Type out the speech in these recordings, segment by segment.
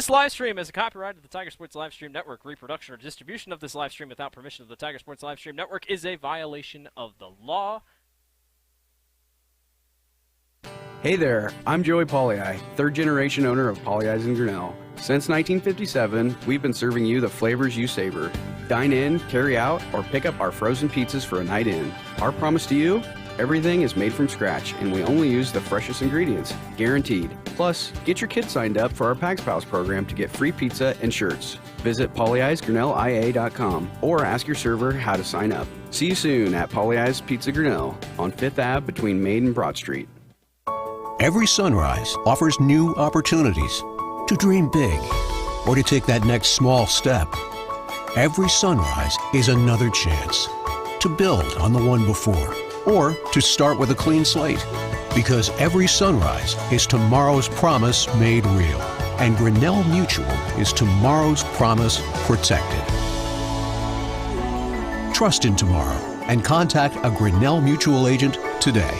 This live stream is a copyright of the Tiger Sports Livestream Network. Reproduction or distribution of this live stream without permission of the Tiger Sports Livestream Network is a violation of the law. Hey there, I'm Joey Pollyi, third generation owner of Pollyi's in Grinnell. Since 1957, we've been serving you the flavors you savor. Dine in, carry out, or pick up our frozen pizzas for a night in. Our promise to you? Everything is made from scratch, and we only use the freshest ingredients, guaranteed. Plus, get your kids signed up for our Pags Pals program to get free pizza and shirts. Visit pollyi'sgrinnellia.com or ask your server how to sign up. See you soon at Pollyi's Pizza Grinnell on 5th Ave between Main and Broad Street. Every sunrise offers new opportunities to dream big or to take that next small step. Every sunrise is another chance to build on the one before or to start with a clean slate, because every sunrise is tomorrow's promise made real, and Grinnell Mutual is tomorrow's promise protected. Trust in tomorrow and contact a Grinnell Mutual agent today.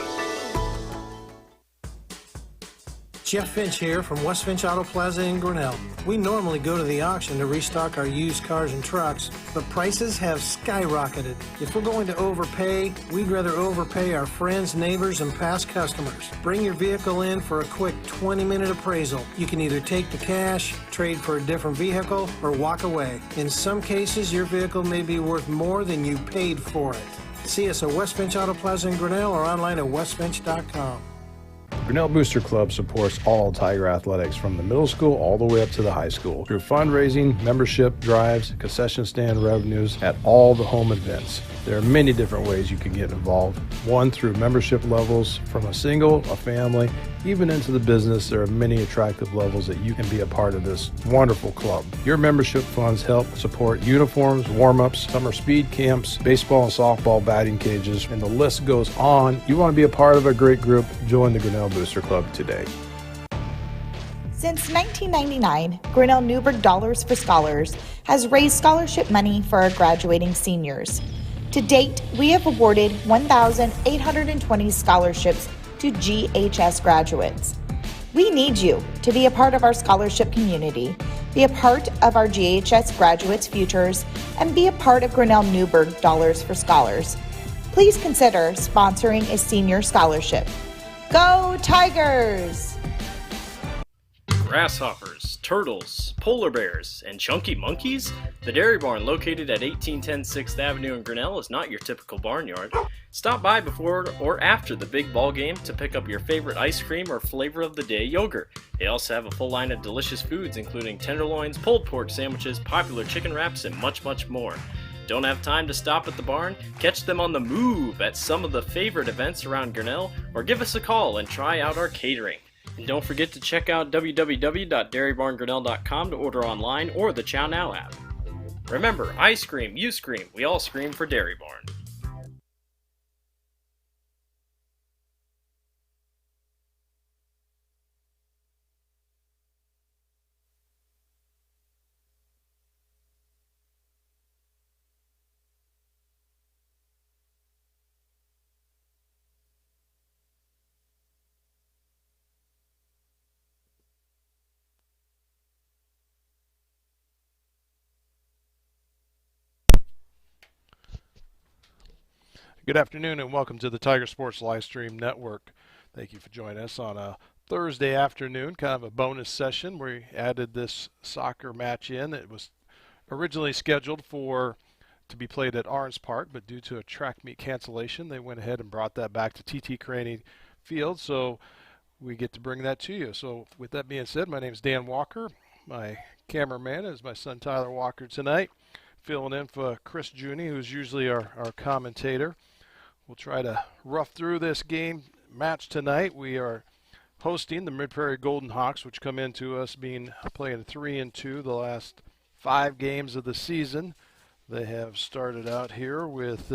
Jeff Finch here from West Finch Auto Plaza in Grinnell. We normally go to the auction to restock our used cars and trucks, but prices have skyrocketed. If we're going to overpay, we'd rather overpay our friends, neighbors, and past customers. Bring your vehicle in for a quick 20-minute appraisal. You can either take the cash, trade for a different vehicle, or walk away. In some cases, your vehicle may be worth more than you paid for it. See us at West Finch Auto Plaza in Grinnell or online at westfinch.com. Grinnell Booster Club supports all Tiger athletics from the middle school all the way up to the high school through fundraising, membership drives, concession stand revenues at all the home events. There are many different ways you can get involved. One, through membership levels from a single, a family, even into the business. There are many attractive levels that you can be a part of this wonderful club. Your membership funds help support uniforms, warm-ups, summer speed camps, baseball and softball batting cages, and the list goes on. You want to be a part of a great group? Join the Grinnell Booster Club today. Since 1999, Grinnell Newberg Dollars for Scholars has raised scholarship money for our graduating seniors. To date, we have awarded 1,820 scholarships to GHS graduates. We need you to be a part of our scholarship community, be a part of our GHS graduates' futures, and be a part of Grinnell Newberg Dollars for Scholars. Please consider sponsoring a senior scholarship. Go Tigers! Grasshoppers, turtles, polar bears, and chunky monkeys? The Dairy Barn, located at 1810 6th Avenue in Grinnell, is not your typical barnyard. Stop by before or after the big ball game to pick up your favorite ice cream or flavor of the day yogurt. They also have a full line of delicious foods, including tenderloins, pulled pork sandwiches, popular chicken wraps, and much, much more. Don't have time to stop at the barn? Catch them on the move at some of the favorite events around Grinnell, or give us a call and try out our catering. And don't forget to check out www.dairybarngrinnell.com to order online or the Chow Now app. Remember, I scream, you scream, we all scream for Dairy Barn. Good afternoon and welcome to the Tiger Sports Livestream Network. Thank you for joining us on a Thursday afternoon, kind of a bonus session. We added this soccer match in. It was originally scheduled to be played at Orange Park, but due to a track meet cancellation, they went ahead and brought that back to T.T. Craney Field, so we get to bring that to you. So with that being said, my name is Dan Walker. My cameraman is my son Tyler Walker tonight, filling in for Chris Juni, who's usually our commentator. We'll try to rough through this match tonight. We are hosting the Mid-Prairie Golden Hawks, which come into us playing 3-2 the last 5 games of the season. They have started out here with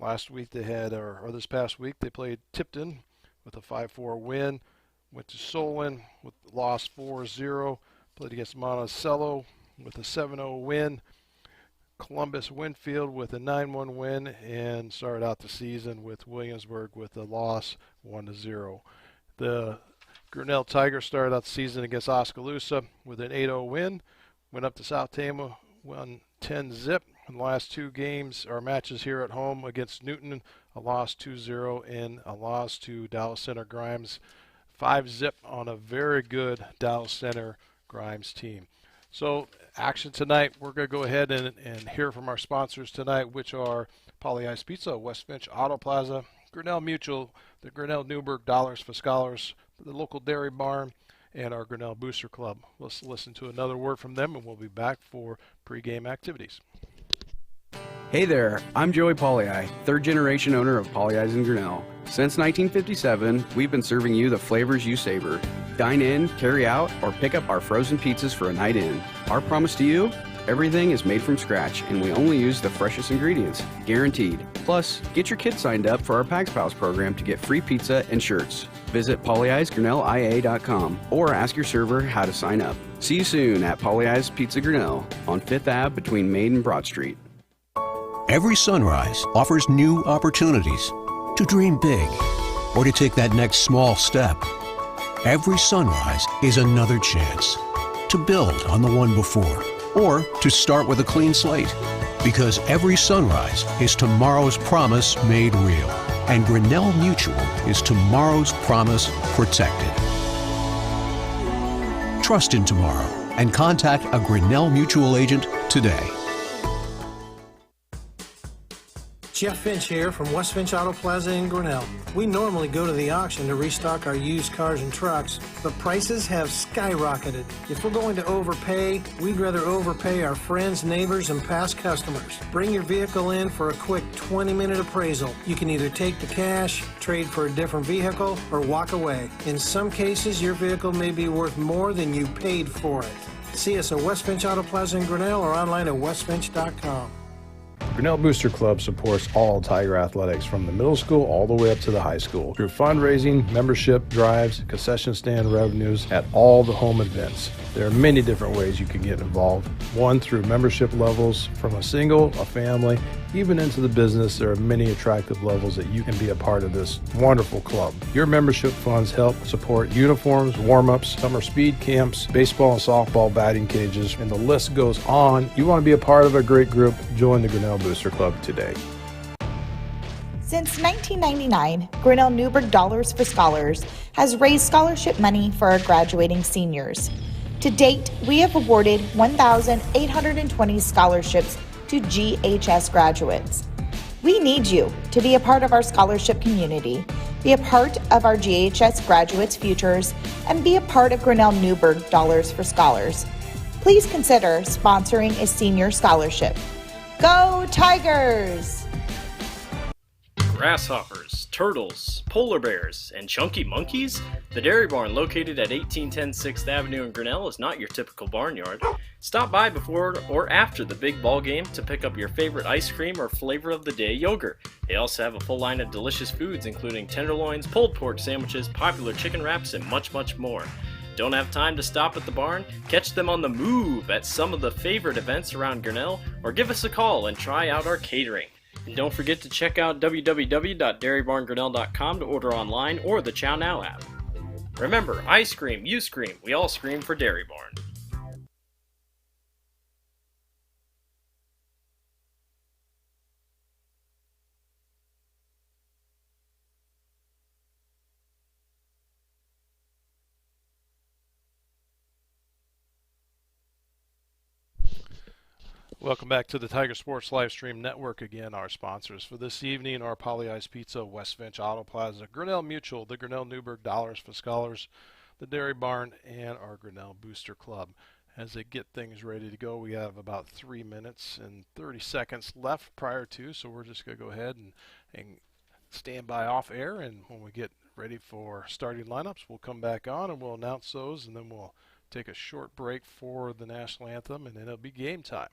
last week they had, or this past week they played Tipton with a 5-4 win. Went to Solon with loss 4-0. Played against Monticello with a 7-0 win. Columbus Winfield with a 9-1 win, and started out the season with Williamsburg with a loss 1-0. The Grinnell Tigers started out the season against Oskaloosa with an 8-0 win. Went up to South Tama, won 10-zip. In the last two games, our matches here at home against Newton, a loss 2-0 and a loss to Dallas Center Grimes, 5-zip on a very good Dallas Center Grimes team. So action tonight, we're going to go ahead and hear from our sponsors tonight, which are Polly Ice Pizza, West Finch Auto Plaza, Grinnell Mutual, the Grinnell Newberg Dollars for Scholars, the local Dairy Barn, and our Grinnell Booster Club. Let's listen to another word from them, and we'll be back for pregame activities. Hey there, I'm Joey Pollyi, third generation owner of Pollyi's in Grinnell. Since 1957, we've been serving you the flavors you savor. Dine in, carry out, or pick up our frozen pizzas for a night in. Our promise to you? Everything is made from scratch, and we only use the freshest ingredients, guaranteed. Plus, get your kids signed up for our Pags Pals program to get free pizza and shirts. Visit pollyi'sgrinnellia.com or ask your server how to sign up. See you soon at Pollyi's Pizza Grinnell on 5th Ave between Main and Broad Street. Every sunrise offers new opportunities to dream big or to take that next small step. Every sunrise is another chance to build on the one before or to start with a clean slate. Because every sunrise is tomorrow's promise made real. And Grinnell Mutual is tomorrow's promise protected. Trust in tomorrow and contact a Grinnell Mutual agent today. Jeff Finch here from West Finch Auto Plaza in Grinnell. We normally go to the auction to restock our used cars and trucks, but prices have skyrocketed. If we're going to overpay, we'd rather overpay our friends, neighbors, and past customers. Bring your vehicle in for a quick 20-minute appraisal. You can either take the cash, trade for a different vehicle, or walk away. In some cases, your vehicle may be worth more than you paid for it. See us at West Finch Auto Plaza in Grinnell or online at westfinch.com. Grinnell Booster Club supports all Tiger athletics from the middle school all the way up to the high school through fundraising, membership drives, concession stand revenues at all the home events. There are many different ways you can get involved. One, through membership levels from a single, a family, even into the business. There are many attractive levels that you can be a part of this wonderful club. Your membership funds help support uniforms, warm-ups, summer speed camps, baseball and softball batting cages, and the list goes on. You want to be a part of a great group? Join the Grinnell Booster Club today. Since 1999, Grinnell Newberg Dollars for Scholars has raised scholarship money for our graduating seniors. To date, we have awarded 1,820 scholarships to GHS graduates. We need you to be a part of our scholarship community, be a part of our GHS graduates' futures, and be a part of Grinnell Newberg Dollars for Scholars. Please consider sponsoring a senior scholarship. Go Tigers! Grasshoppers, turtles, polar bears, and chunky monkeys? The Dairy Barn, located at 1810 6th Avenue in Grinnell, is not your typical barnyard. Stop by before or after the big ball game to pick up your favorite ice cream or flavor of the day yogurt. They also have a full line of delicious foods, including tenderloins, pulled pork sandwiches, popular chicken wraps, and much, much more. Don't have time to stop at the barn? Catch them on the move at some of the favorite events around Grinnell, or give us a call and try out our catering. And don't forget to check out www.dairybarngrinnell.com to order online or the Chow Now app. Remember, I scream, you scream, we all scream for Dairy Barn. Welcome back to the Tiger Sports Livestream Network. Again, our sponsors for this evening are Polly Ice Pizza, West Finch Auto Plaza, Grinnell Mutual, the Grinnell Newberg Dollars for Scholars, the Dairy Barn, and our Grinnell Booster Club. As they get things ready to go, we have about 3 minutes and 30 seconds left prior to, so we're just going to go ahead and stand by off air, and when we get ready for starting lineups, we'll come back on and we'll announce those, and then we'll take a short break for the national anthem, and then it'll be game time.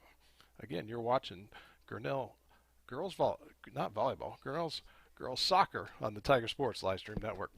Again, you're watching Grinnell girls soccer on the Tiger Sports Livestream Network.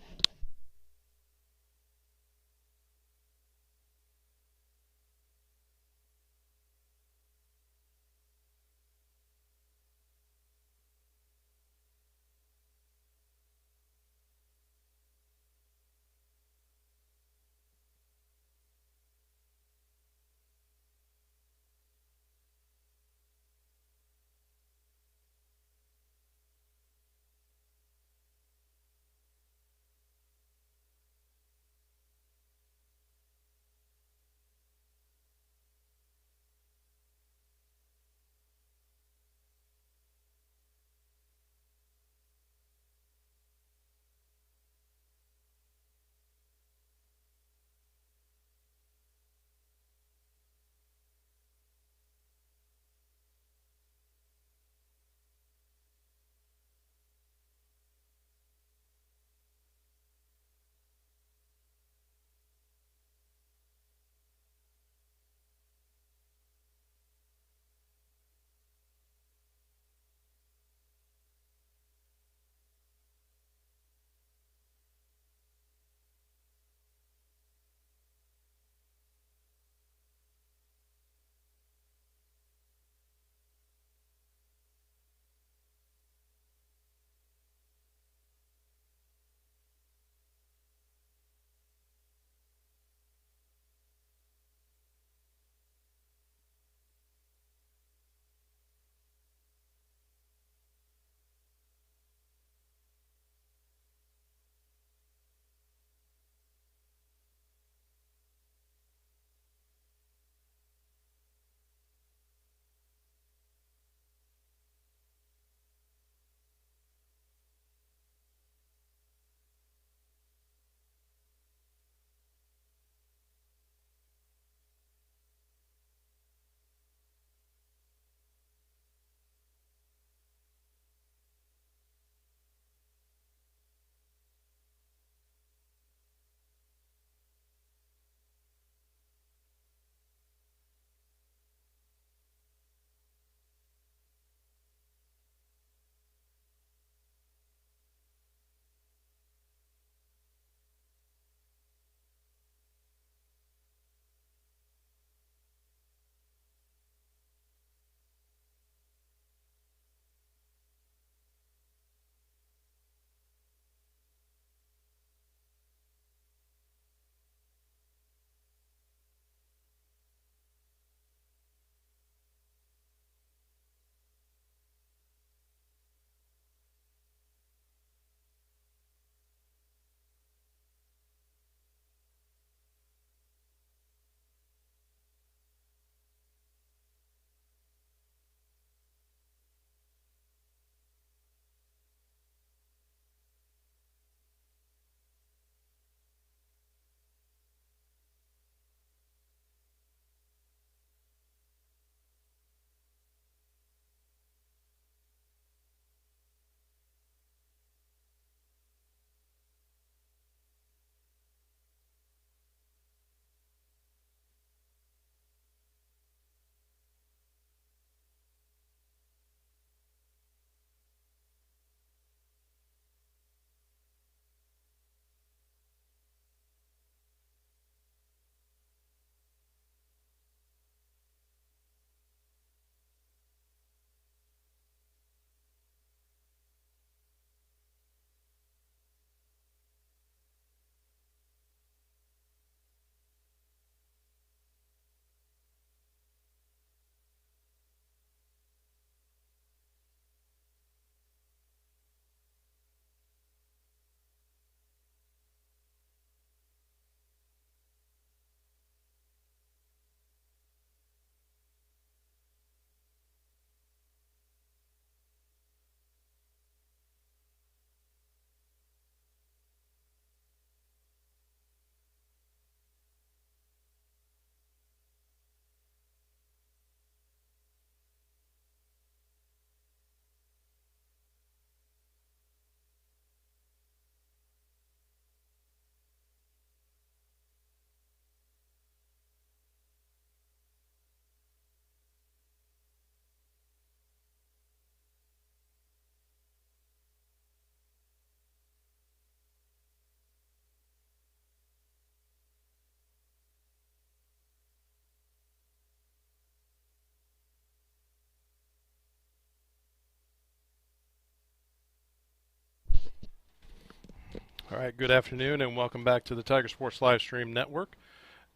All right, good afternoon and welcome back to the Tiger Sports Livestream Network.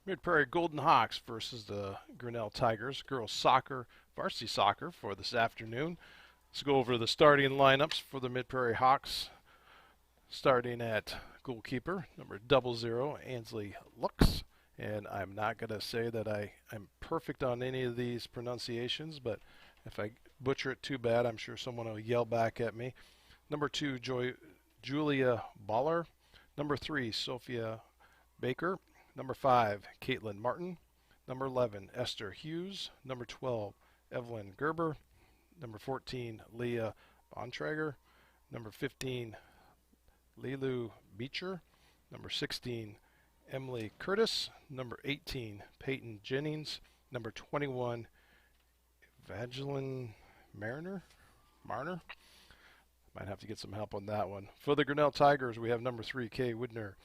Mid-Prairie Golden Hawks versus the Grinnell Tigers, girls soccer, varsity soccer for this afternoon. Let's go over the starting lineups for the Mid-Prairie Hawks. Starting at goalkeeper, number 00, Ansley Lux. And I'm not going to say that I'm perfect on any of these pronunciations, but if I butcher it too bad, I'm sure someone will yell back at me. Number 2, Julia Baller. Number 3, Sophia Baker. Number 5, Caitlin Martin. Number 11, Esther Hughes. Number 12, Evelyn Gerber. Number 14, Leah Bontrager. Number 15, Lilu Beecher. Number 16, Emily Curtis. Number 18, Peyton Jennings. Number 21, Evangeline Marner. Might have to get some help on that one. For the Grinnell Tigers, we have number 3, Kay Widner.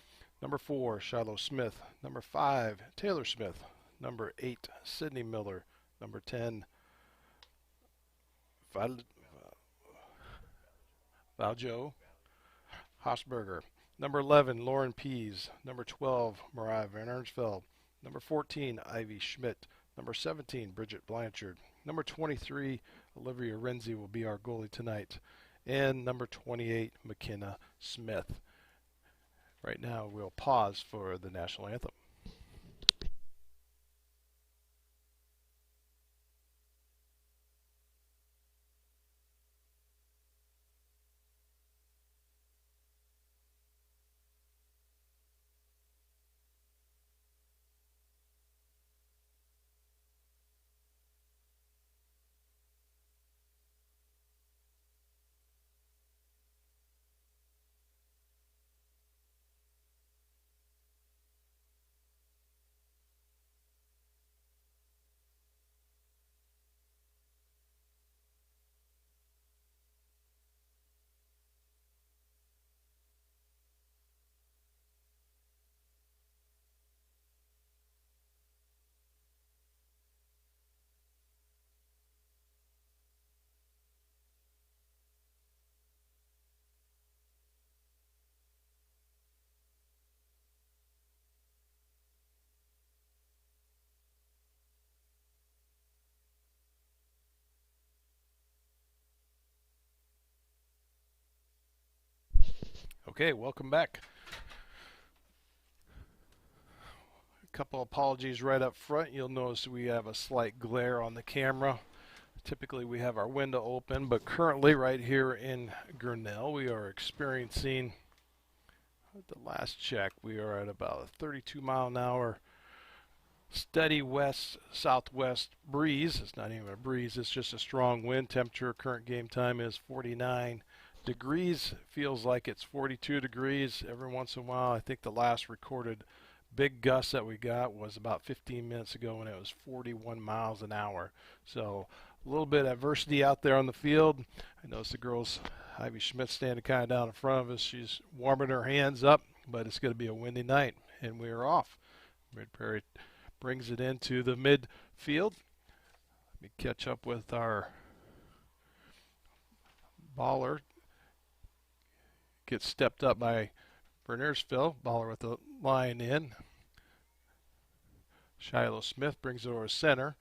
Number 4, Shiloh Smith. Number 5, Taylor Smith. Number 8, Sydney Miller. Number 10, Valjo Hosberger. Number 11, Lauren Pease. Number 12, Mariah Van Ernsfeld. Number 14, Ivy Schmidt. Number 17, Bridget Blanchard. Number 23, Olivia Renzi will be our goalie tonight. And number 28, McKenna Smith. Right now, we'll pause for the national anthem. Okay, welcome back. A couple apologies right up front. You'll notice we have a slight glare on the camera. Typically we have our window open, but currently right here in Grinnell we are experiencing, at the last check, we are at about a 32 mile an hour steady west-southwest breeze. It's not even a breeze, it's just a strong wind. Temperature current game time is 49 degrees. Feels like it's 42 degrees every once in a while. I think the last recorded big gust that we got was about 15 minutes ago when it was 41 miles an hour. So a little bit of adversity out there on the field. I noticed the girls, Ivy Schmidt, standing kind of down in front of us. She's warming her hands up, but it's going to be a windy night, and we are off. Mid-Prairie brings it into the midfield. Let me catch up with our baller. Gets stepped up by Bernersville. Baller with the line in. Shiloh Smith brings it over center.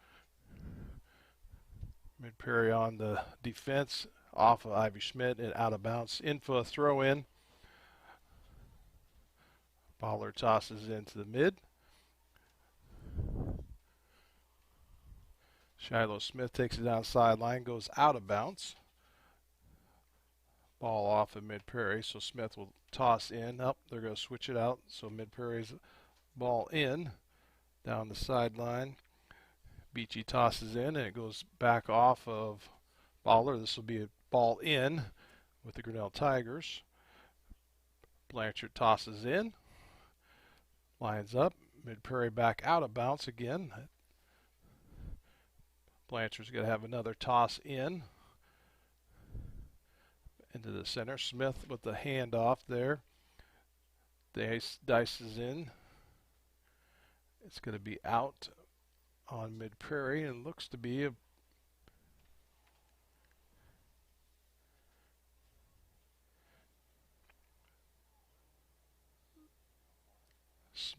Mid-Prairie on the defense, off of Ivy Schmidt and out of bounds. In for a throw in. Baller tosses into the mid. Shiloh Smith takes it down sideline, goes out of bounds. Ball off of Mid-Prairie, so Smith will toss in. Oh, they're going to switch it out, so Mid-Prairie's ball in, down the sideline. Beachy tosses in, and it goes back off of Baller. This will be a ball in with the Grinnell Tigers. Blanchard tosses in, lines up. Mid-Prairie back out of bounds again. Blanchard's going to have another toss in. Into the center. Smith with the handoff there. Dices in. It's going to be out on Mid-Prairie and looks to be a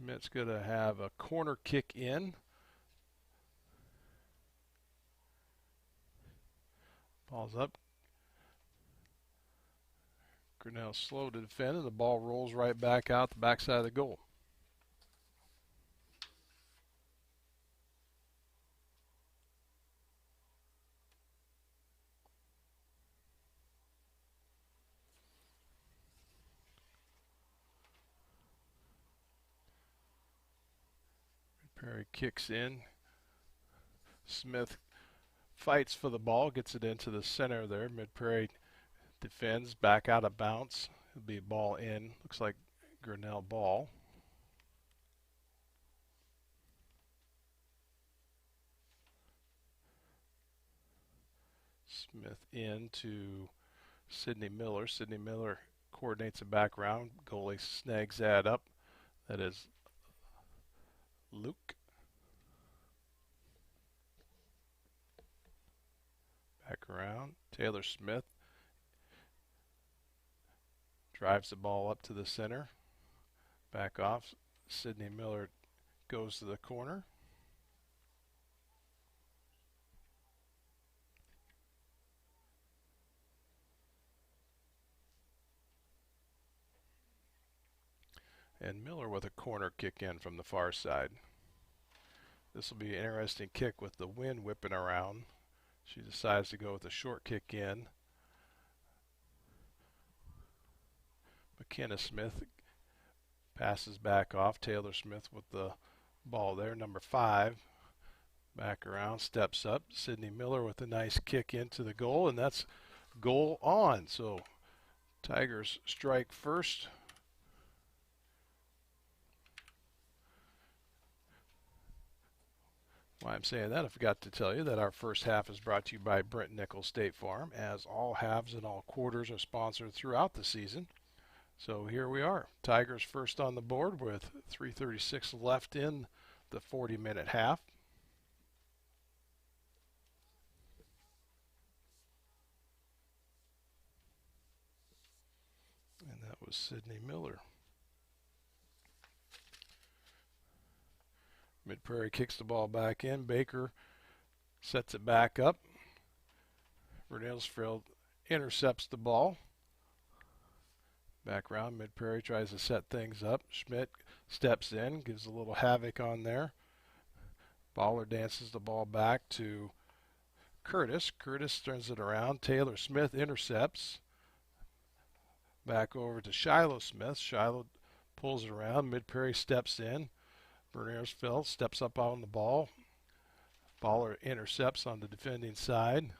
Smith's going to have a corner kick in. Ball's up. Grinnell slow to defend, and the ball rolls right back out the backside of the goal. Prairie kicks in. Smith fights for the ball, gets it into the center there. Mid-Prairie defends, back out of bounds. It'll be a ball in. Looks like Grinnell ball. Smith in to Sidney Miller. Sidney Miller coordinates it back around. Goalie snags that up. That is Luke. Back around. Taylor Smith drives the ball up to the center. Back off. Sidney Miller goes to the corner. And Miller with a corner kick in from the far side. This will be an interesting kick with the wind whipping around. She decides to go with a short kick in. McKenna Smith passes back off. Taylor Smith with the ball there, number 5. Back around, steps up. Sidney Miller with a nice kick into the goal, and that's goal on. So Tigers strike first. Why I'm saying that, I forgot to tell you that our first half is brought to you by Brent Nichols State Farm, as all halves and all quarters are sponsored throughout the season. So here we are. Tigers first on the board with 3:36 left in the 40-minute half. And that was Sidney Miller. Mid-Prairie kicks the ball back in. Baker sets it back up. Vernelsfield intercepts the ball. Back round, Mid-Prairie tries to set things up. Schmidt steps in, gives a little havoc on there. Baller dances the ball back to Curtis. Curtis turns it around. Taylor Smith intercepts. Back over to Shiloh Smith. Shiloh pulls it around. Mid-Prairie steps in. Vernelsfield steps up on the ball. Baller intercepts on the defending side.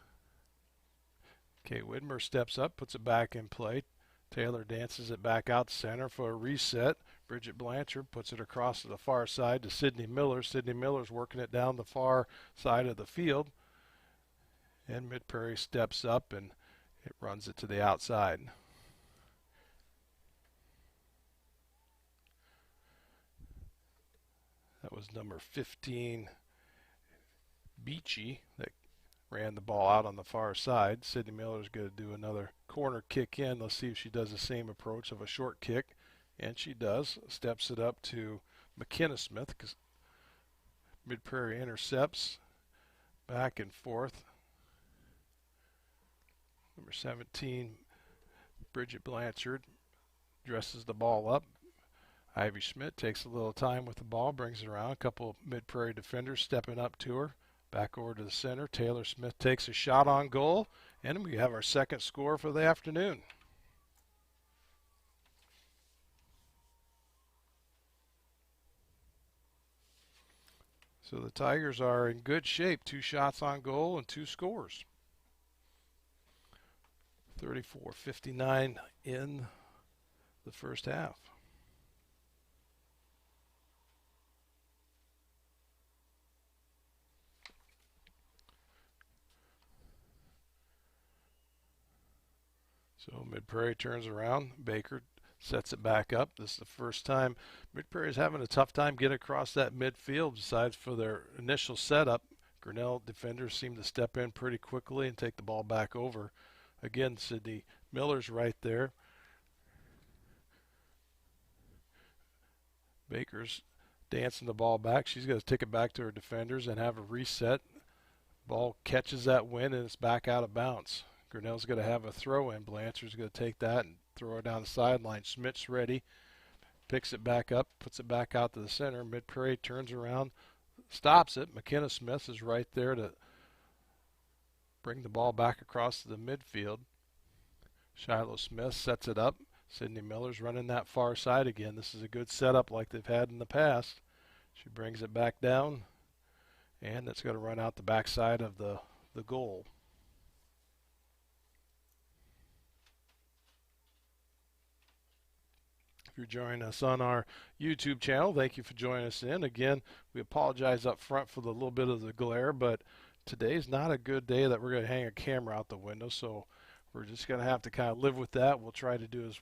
Kate Widmer steps up, puts it back in play. Taylor dances it back out center for a reset. Bridget Blanchard puts it across to the far side to Sidney Miller. Sidney Miller's working it down the far side of the field. And Mid-Prairie steps up and it runs it to the outside. That was number 15, Beachy, that ran the ball out on the far side. Sidney Miller's going to do another corner kick in. Let's see if she does the same approach of a short kick. And she does. Steps it up to McKenna Smith because Mid-Prairie intercepts. Back and forth. Number 17, Bridget Blanchard, dresses the ball up. Ivy Schmidt takes a little time with the ball, brings it around. A couple of Mid-Prairie defenders stepping up to her. Back over to the center. Taylor Smith takes a shot on goal, and we have our second score for the afternoon. So the Tigers are in good shape. 2 shots on goal and 2 scores. 34-59 in the first half. So Mid-Prairie turns around. Baker sets it back up. This is the first time Mid-Prairie is having a tough time getting across that midfield. Besides for their initial setup, Grinnell defenders seem to step in pretty quickly and take the ball back over. Again, Sidney Miller's right there. Baker's dancing the ball back. She's going to take it back to her defenders and have a reset. Ball catches that wind and it's back out of bounds. Grinnell's going to have a throw in. Blanchard's going to take that and throw it down the sideline. Schmidt's ready. Picks it back up, puts it back out to the center. Mid-Prairie turns around, stops it. McKenna Smith is right there to bring the ball back across to the midfield. Shiloh Smith sets it up. Sydney Miller's running that far side again. This is a good setup like they've had in the past. She brings it back down, and it's going to run out the backside of the goal. If you're joining us on our YouTube channel, thank you for joining us in. Again, we apologize up front for the little bit of the glare, but today's not a good day that we're going to hang a camera out the window, so we're just going to have to kind of live with that. We'll try to do as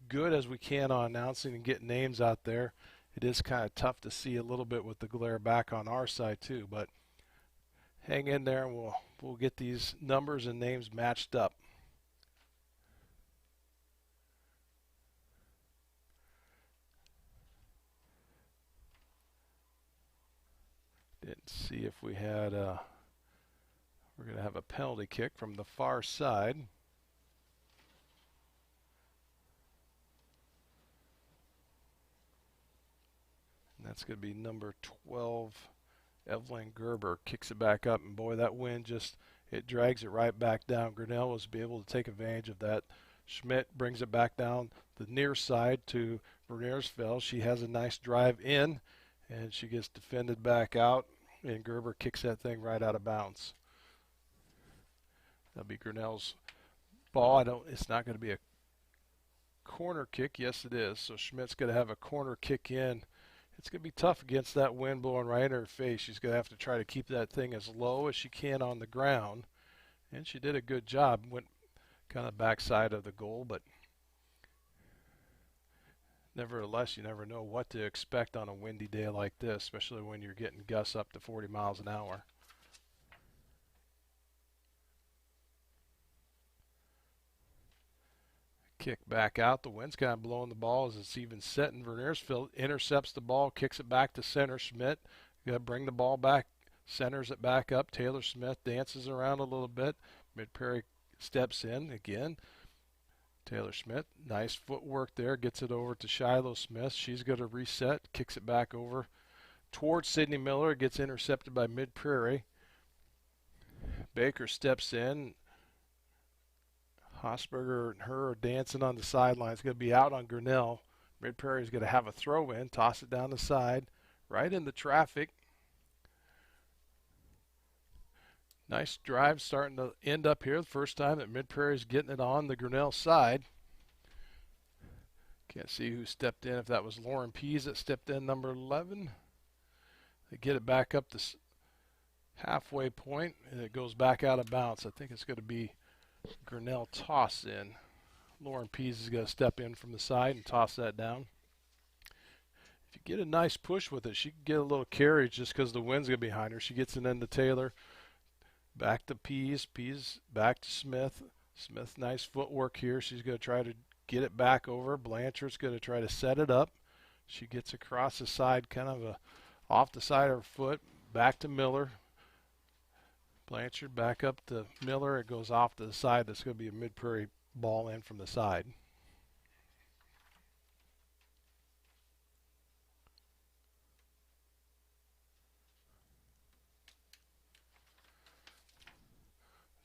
good as we can on announcing and get names out there. It is kind of tough to see a little bit with the glare back on our side too, but hang in there and we'll get these numbers and names matched up. Didn't see if we had we're going to have a penalty kick from the far side. And that's going to be number 12, Evelyn Gerber. Kicks it back up, and boy, that wind just, it drags it right back down. Grinnell was be able to take advantage of that. Schmidt brings it back down the near side to Verniersfeld. She has a nice drive in, and she gets defended back out, and Gerber kicks that thing right out of bounds. That'll be Grinnell's ball. It's not going to be a corner kick. Yes, it is. So Schmidt's going to have a corner kick in. It's going to be tough against that wind blowing right in her face. She's going to have to try to keep that thing as low as she can on the ground. And she did a good job. Went kind of backside of the goal, but nevertheless, you never know what to expect on a windy day like this, especially when you're getting gusts up to 40 miles an hour. Kick back out. The wind's kind of blowing the ball as it's even setting. Verniersfeld intercepts the ball, kicks it back to center. Schmidt got to bring the ball back, centers it back up. Taylor Smith dances around a little bit. Mid-Prairie steps in again. Taylor Schmidt, nice footwork there, gets it over to Shiloh Smith. She's going to reset, kicks it back over towards Sydney Miller. It gets intercepted by Mid-Prairie. Baker steps in. Hosberger and her are dancing on the sideline. It's going to be out on Grinnell. Mid-Prairie is going to have a throw in, toss it down the side, right in the traffic. Nice drive starting to end up here. The first time that Mid-Prairie is getting it on the Grinnell side. Can't see who stepped in, if that was Lauren Pease that stepped in, number 11. They get it back up to halfway point, and it goes back out of bounds. I think it's going to be Grinnell toss in. Lauren Pease is going to step in from the side and toss that down. If you get a nice push with it, she can get a little carriage just because the wind's going to be behind her. She gets it into Taylor. Back to Pease. Pease back to Smith. Smith, nice footwork here. She's going to try to get it back over. Blanchard's going to try to set it up. She gets across the side, kind of off the side of her foot. Back to Miller. Blanchard back up to Miller. It goes off to the side. That's going to be a Mid-Prairie ball in from the side.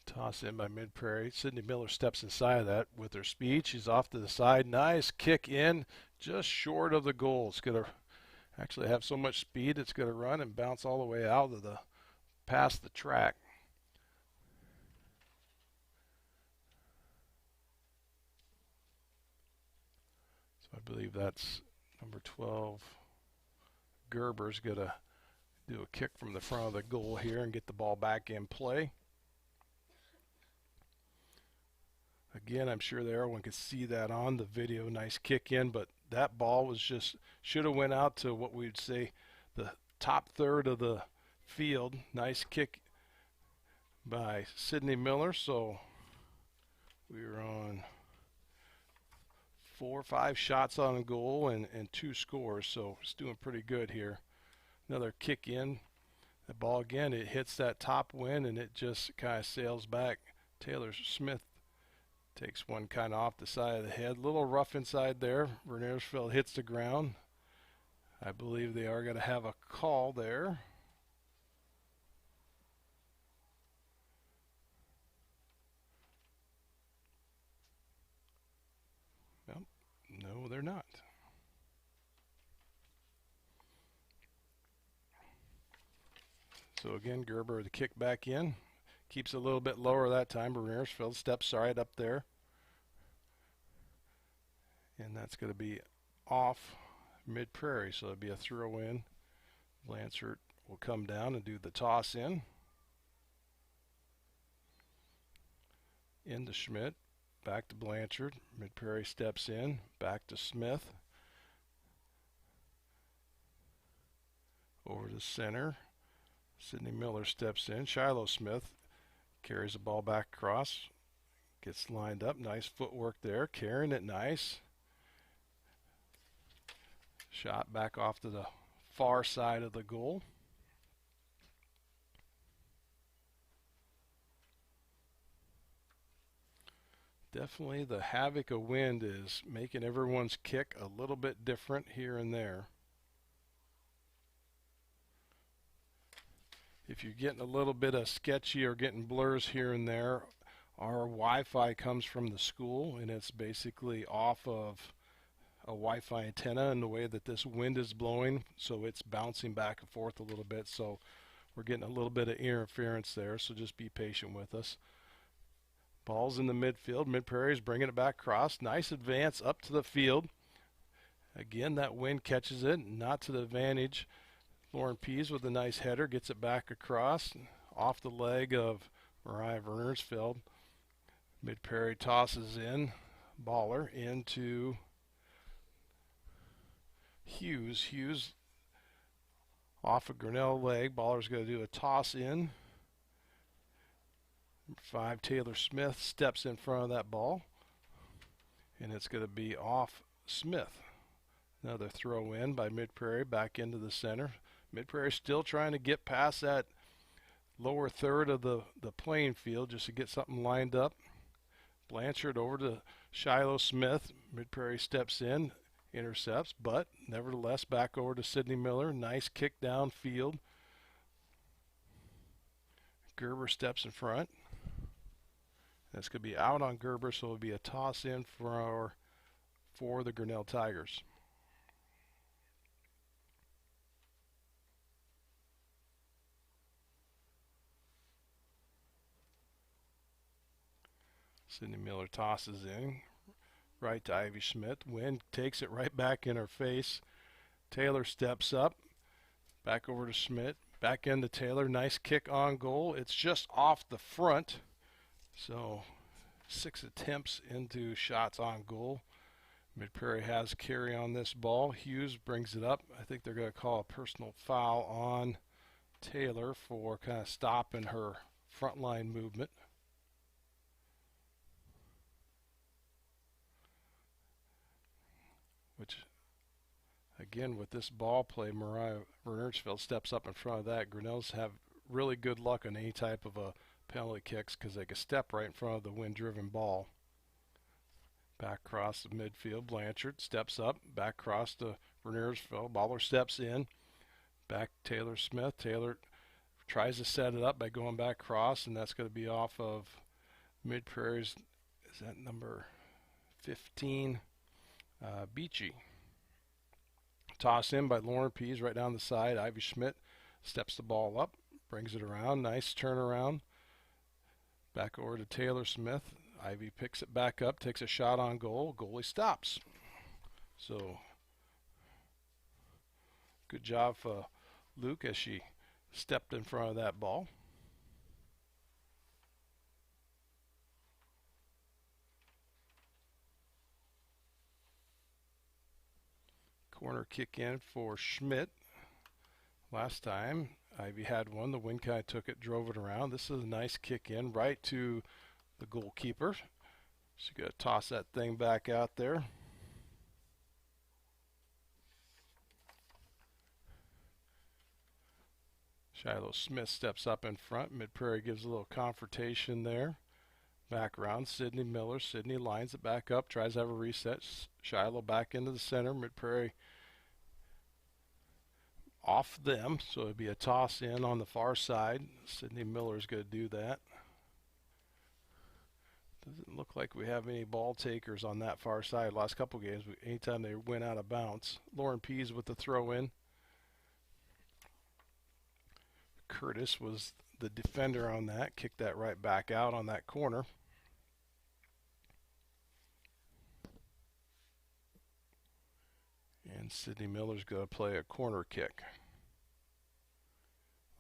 Toss in by Mid-Prairie. Sydney Miller steps inside of that with her speed. She's off to the side. Nice kick in, just short of the goal. It's going to actually have so much speed, it's going to run and bounce all the way out of past the track. I believe that's number 12. Gerber's going to do a kick from the front of the goal here and get the ball back in play. Again, I'm sure that everyone could see that on the video. Nice kick in, but that ball was just, should have went out to what we'd say the top third of the field. Nice kick by Sydney Miller. So we were on 4 or 5 shots on goal and 2 scores, so it's doing pretty good here. Another kick in. The ball again, it hits that top wind and it just kind of sails back. Taylor Smith takes one kind of off the side of the head. A little rough inside there. Verneersfeld hits the ground. I believe they are going to have a call there. Well, no, they're not. So again, Gerber the kick back in. Keeps it a little bit lower that time. Verneersfeld steps right up there. And that's going to be off mid-Prairie, so it'll be a throw-in. Blanchard will come down and do the toss in. Into Schmidt. Back to Blanchard. Mid-Prairie steps in. Back to Smith. Over to center. Sidney Miller steps in. Shiloh Smith carries the ball back across. Gets lined up. Nice footwork there. Carrying it nice. Shot back off to the far side of the goal. Definitely the havoc of wind is making everyone's kick a little bit different here and there. If you're getting a little bit of sketchy or getting blurs here and there, our Wi-Fi comes from the school and it's basically off of a Wi-Fi antenna in the way that this wind is blowing, so it's bouncing back and forth a little bit, so we're getting a little bit of interference there, so just be patient with us. Ball's in the midfield. Mid-Prairie is bringing it back across. Nice advance up to the field. Again, that wind catches it, not to the advantage. Lauren Pease with a nice header gets it back across off the leg of Mariah Verneersfeld. Mid-Prairie tosses in. Baller into Hughes. Hughes off a Grinnell leg. Baller's going to do a toss in. Number 5, Taylor Smith steps in front of that ball. And it's going to be off Smith. Another throw in by Mid-Prairie back into the center. Mid-Prairie still trying to get past that lower third of the playing field just to get something lined up. Blanchard over to Shiloh Smith. Mid-Prairie steps in, intercepts, but nevertheless back over to Sidney Miller. Nice kick downfield. Gerber steps in front. That's going to be out on Gerber, so it'll be a toss in for the Grinnell Tigers. Sidney Miller tosses in, right to Ivy Schmidt. Wind takes it right back in her face. Taylor steps up, back over to Schmidt, back into Taylor. Nice kick on goal. It's just off the front, so 6 attempts into shots on goal. Mid-Prairie has carry on this ball. Hughes brings it up. I think they're going to call a personal foul on Taylor for kind of stopping her front line movement. Which, again, with this ball play, Mariah Verneersfeld steps up in front of that. Grinnell's have really good luck on any type of a penalty kicks because they can step right in front of the wind-driven ball. Back across the midfield, Blanchard steps up, back across to Verneersfeld. Baller steps in, back Taylor Smith. Taylor tries to set it up by going back across, and that's going to be off of Mid-Prairie's, is that number 15? Beachy. Toss in by Lauren Pease right down the side. Ivy Schmidt steps the ball up, brings it around. Nice turnaround. Back over to Taylor Smith. Ivy picks it back up, takes a shot on goal. Goalie stops. So, good job for Luke as she stepped in front of that ball. Corner kick in for Schmidt. Last time Ivy had one. The wind kind of took it, drove it around. This is a nice kick in right to the goalkeeper. She's going to toss that thing back out there. Shiloh Smith steps up in front. Mid-Prairie gives a little confrontation there. Back around, Sydney Miller. Sydney lines it back up, tries to have a reset. Shiloh back into the center. Mid-Prairie off them, so it'd be a toss in on the far side. Sydney Miller's going to do that. Doesn't look like we have any ball takers on that far side. Last couple games, anytime they went out of bounds. Lauren Pease with the throw in. Curtis was the defender on that, kicked that right back out on that corner. And Sydney Miller's going to play a corner kick.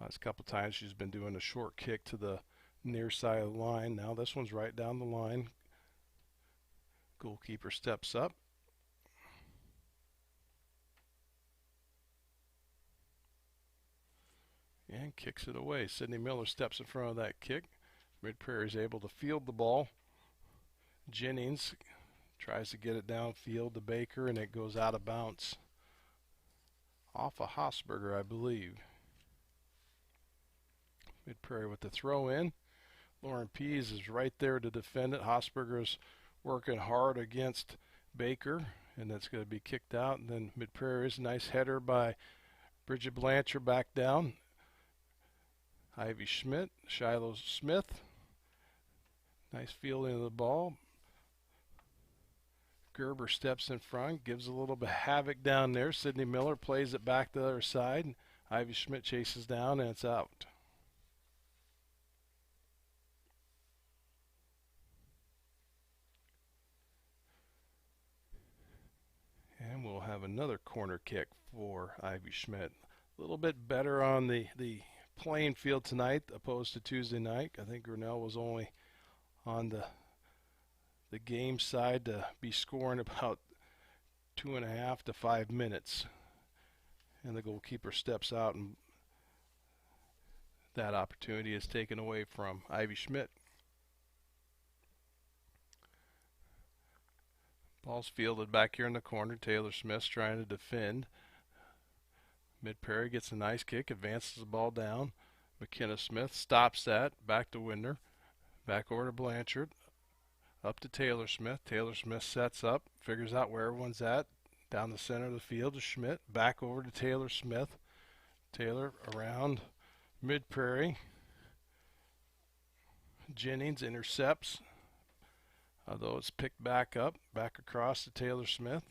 Last couple times she's been doing a short kick to the near side of the line. Now this one's right down the line. Goalkeeper steps up. And kicks it away. Sydney Miller steps in front of that kick. Mid-Prairie is able to field the ball. Jennings tries to get it downfield to Baker, and it goes out of bounds. Off of Hosberger, I believe. Mid-Prairie with the throw in. Lauren Pease is right there to defend it. Hosberger's working hard against Baker, and that's going to be kicked out. And then Mid-Prairie's nice header by Bridget Blanchard back down. Ivy Schmidt, Shiloh Smith. Nice fielding of the ball. Gerber steps in front, gives a little bit of havoc down there. Sydney Miller plays it back to the other side. Ivy Schmidt chases down, and it's out. And we'll have another corner kick for Ivy Schmidt. A little bit better on the playing field tonight opposed to Tuesday night. I think Grinnell was only on the game side to be scoring about 2.5 to 5 minutes. And the goalkeeper steps out, and that opportunity is taken away from Ivy Schmidt. Ball's fielded back here in the corner. Taylor Smith's trying to defend. Mid-Prairie gets a nice kick, advances the ball down. McKenna Smith stops that, back to Winder. Back over to Blanchard. Up to Taylor Smith. Taylor Smith sets up, figures out where everyone's at. Down the center of the field to Schmidt. Back over to Taylor Smith. Taylor around Mid-Prairie. Jennings intercepts. Although it's picked back up, back across to Taylor Smith.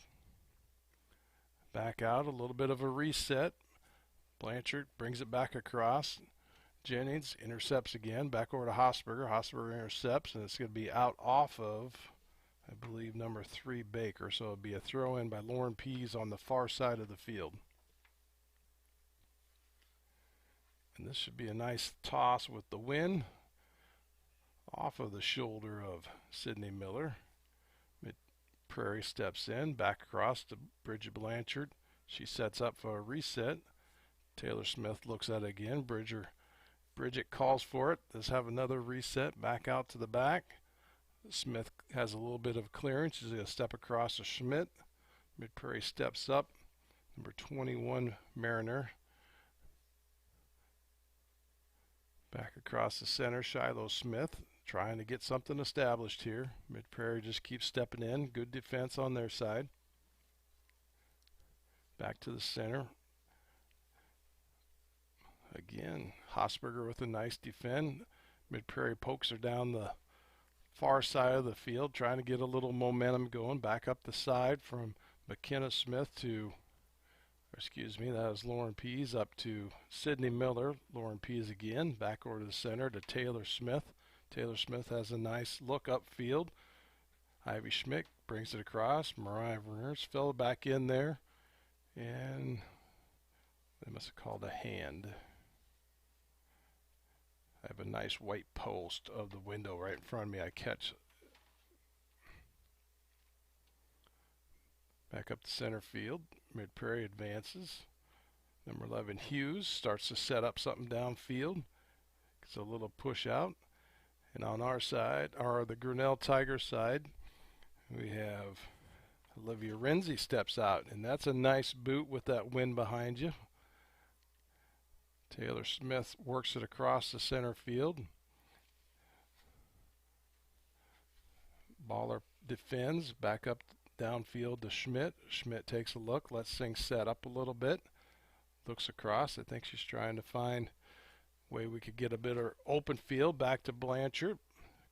Back out, a little bit of a reset. Blanchard brings it back across. Jennings intercepts again, back over to Hosberger. Hosberger intercepts, and it's going to be out off of, I believe, number 3, Baker. So it'll be a throw in by Lauren Pease on the far side of the field. And this should be a nice toss with the win. Off of the shoulder of Sydney Miller. Prairie steps in, back across to Bridget Blanchard. She sets up for a reset. Taylor Smith looks at it again. Bridget calls for it. Let's have another reset, back out to the back. Smith has a little bit of clearance. She's going to step across to Schmidt. Mid-Prairie steps up. Number 21, Mariner. Back across the center, Shiloh Smith. Trying to get something established here. Mid-Prairie just keeps stepping in. Good defense on their side. Back to the center. Again, Hosberger with a nice defend. Mid-Prairie pokes her down the far side of the field, trying to get a little momentum going. Back up the side from McKenna Smith to, excuse me, that was Lauren Pease, up to Sydney Miller. Lauren Pease again, back over to the center to Taylor Smith. Taylor Smith has a nice look upfield. Ivy Schmidt brings it across. Mariah Verner's fell back in there. And they must have called a hand. I have a nice white post of the window right in front of me. I catch. Back up the center field. Mid-Prairie advances. Number 11 Hughes starts to set up something downfield. Gets a little push out. And on our side, or the Grinnell Tigers side, we have Olivia Renzi steps out. And that's a nice boot with that wind behind you. Taylor Smith works it across the center field. Baller defends, back up downfield to Schmidt. Schmidt takes a look, lets things set up a little bit. Looks across. I think she's trying to find a way we could get a bit of open field. Back to Blanchard.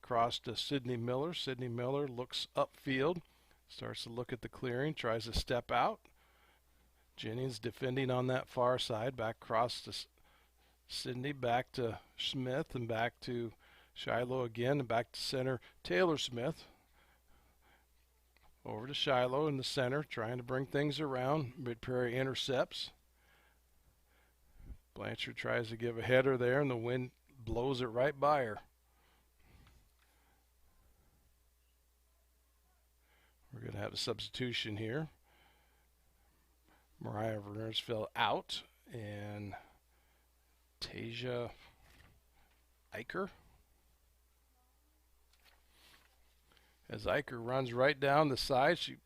Across to Sydney Miller. Sydney Miller looks upfield. Starts to look at the clearing. Tries to step out. Jennings defending on that far side. Back across to Sydney. Back to Smith. And back to Shiloh again. And back to center Taylor Smith. Over to Shiloh in the center. Trying to bring things around. Mid-Prairie intercepts. Blanchard tries to give a header there, and the wind blows it right by her. We're going to have a substitution here. Mariah Verner's fell out, and Tasia Eicher. As Eicher runs right down the side, she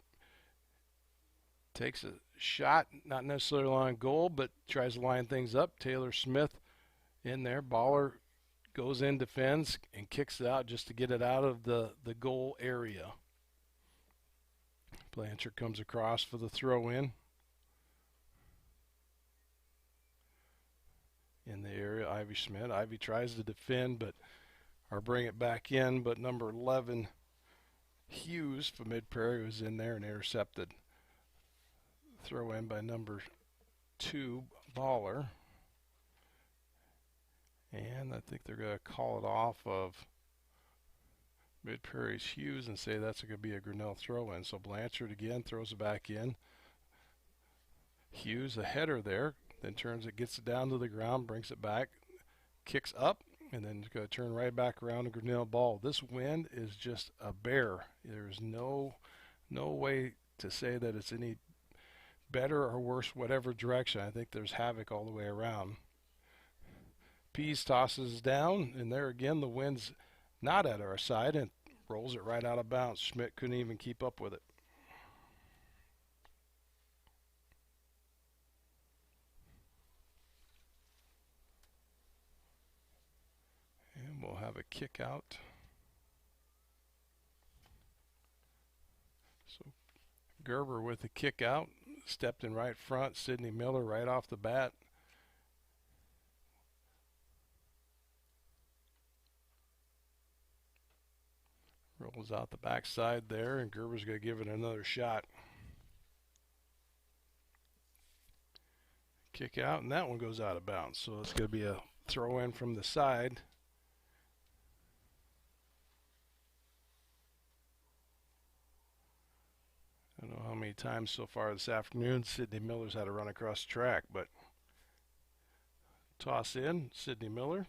takes a shot, not necessarily on goal, but tries to line things up. Taylor Smith in there. Baller goes in, defends, and kicks it out just to get it out of the goal area. Blanchard comes across for the throw in the area. Ivy Schmidt. Ivy tries to defend, or bring it back in, but number 11, Hughes from Mid-Prairie, was in there and intercepted. Throw in by number 2, Baller. And I think they're going to call it off of Mid-Prairie's Hughes and say that's going to be a Grinnell throw in. So Blanchard again throws it back in. Hughes, a header there, then turns it, gets it down to the ground, brings it back, kicks up, and then it's going to turn right back around to Grinnell ball. This wind is just a bear. There's no way to say that it's any better or worse, whatever direction. I think there's havoc all the way around. Pease tosses down, and there again the wind's not at our side and rolls it right out of bounds. Schmidt couldn't even keep up with it. And we'll have a kick out. So Gerber with the kick out. Stepped in right front. Sydney Miller right off the bat. Rolls out the backside there, and Gerber's going to give it another shot. Kick out, and that one goes out of bounds. So it's going to be a throw in from the side. I don't know how many times so far this afternoon Sydney Miller's had to run across the track, but toss in, Sydney Miller.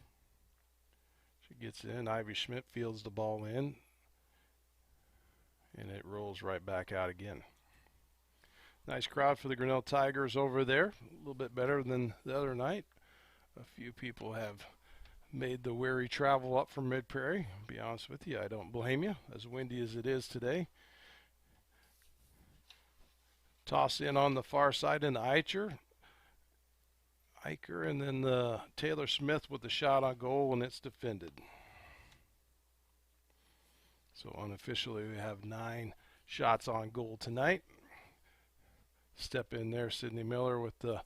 She gets in, Ivy Schmidt fields the ball in, and it rolls right back out again. Nice crowd for the Grinnell Tigers over there. A little bit better than the other night. A few people have made the weary travel up from Mid-Prairie. To be honest with you, I don't blame you, as windy as it is today. Toss in on the far side into Eicher, and then Taylor Smith with the shot on goal, and it's defended. So unofficially we have 9 shots on goal tonight. Step in there, Sydney Miller with the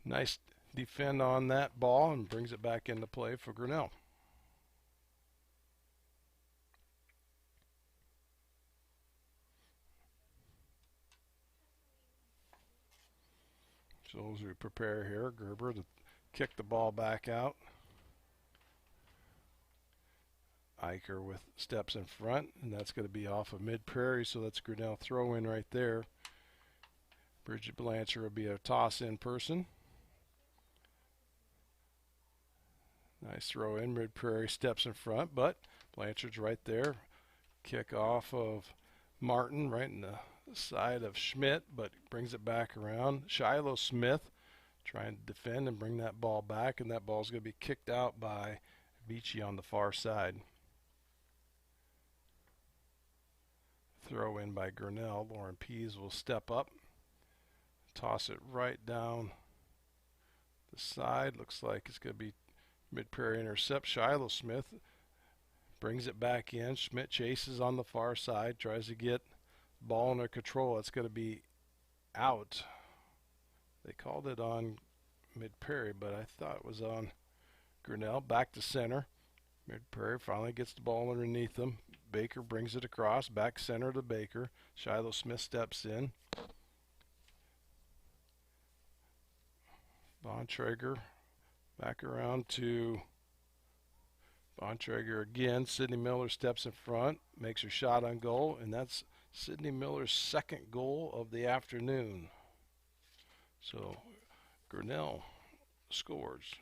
nice defend on that ball and brings it back into play for Grinnell. So as we prepare here, Gerber to kick the ball back out. Eicher with steps in front, and that's going to be off of Mid-Prairie, so that's Grinnell throw in right there. Bridget Blanchard will be a toss in person. Nice throw in, Mid-Prairie steps in front, but Blanchard's right there. Kick off of Martin right in the side of Schmidt, but brings it back around. Shiloh Smith trying to defend and bring that ball back, and that ball's going to be kicked out by Vici on the far side. Throw in by Grinnell. Lauren Pease will step up, toss it right down the side. Looks like it's going to be Mid-Prairie intercept. Shiloh Smith brings it back in. Schmidt chases on the far side, tries to get the ball under control. It's going to be out. They called it on Mid-Prairie, but I thought it was on Grinnell. Back to center. Mid-Prairie finally gets the ball underneath them. Baker brings it across, back center to Baker. Shiloh Smith steps in. Bontrager back around to Bontrager again. Sydney Miller steps in front, makes her shot on goal, and that's Sydney Miller's second goal of the afternoon. So Grinnell scores.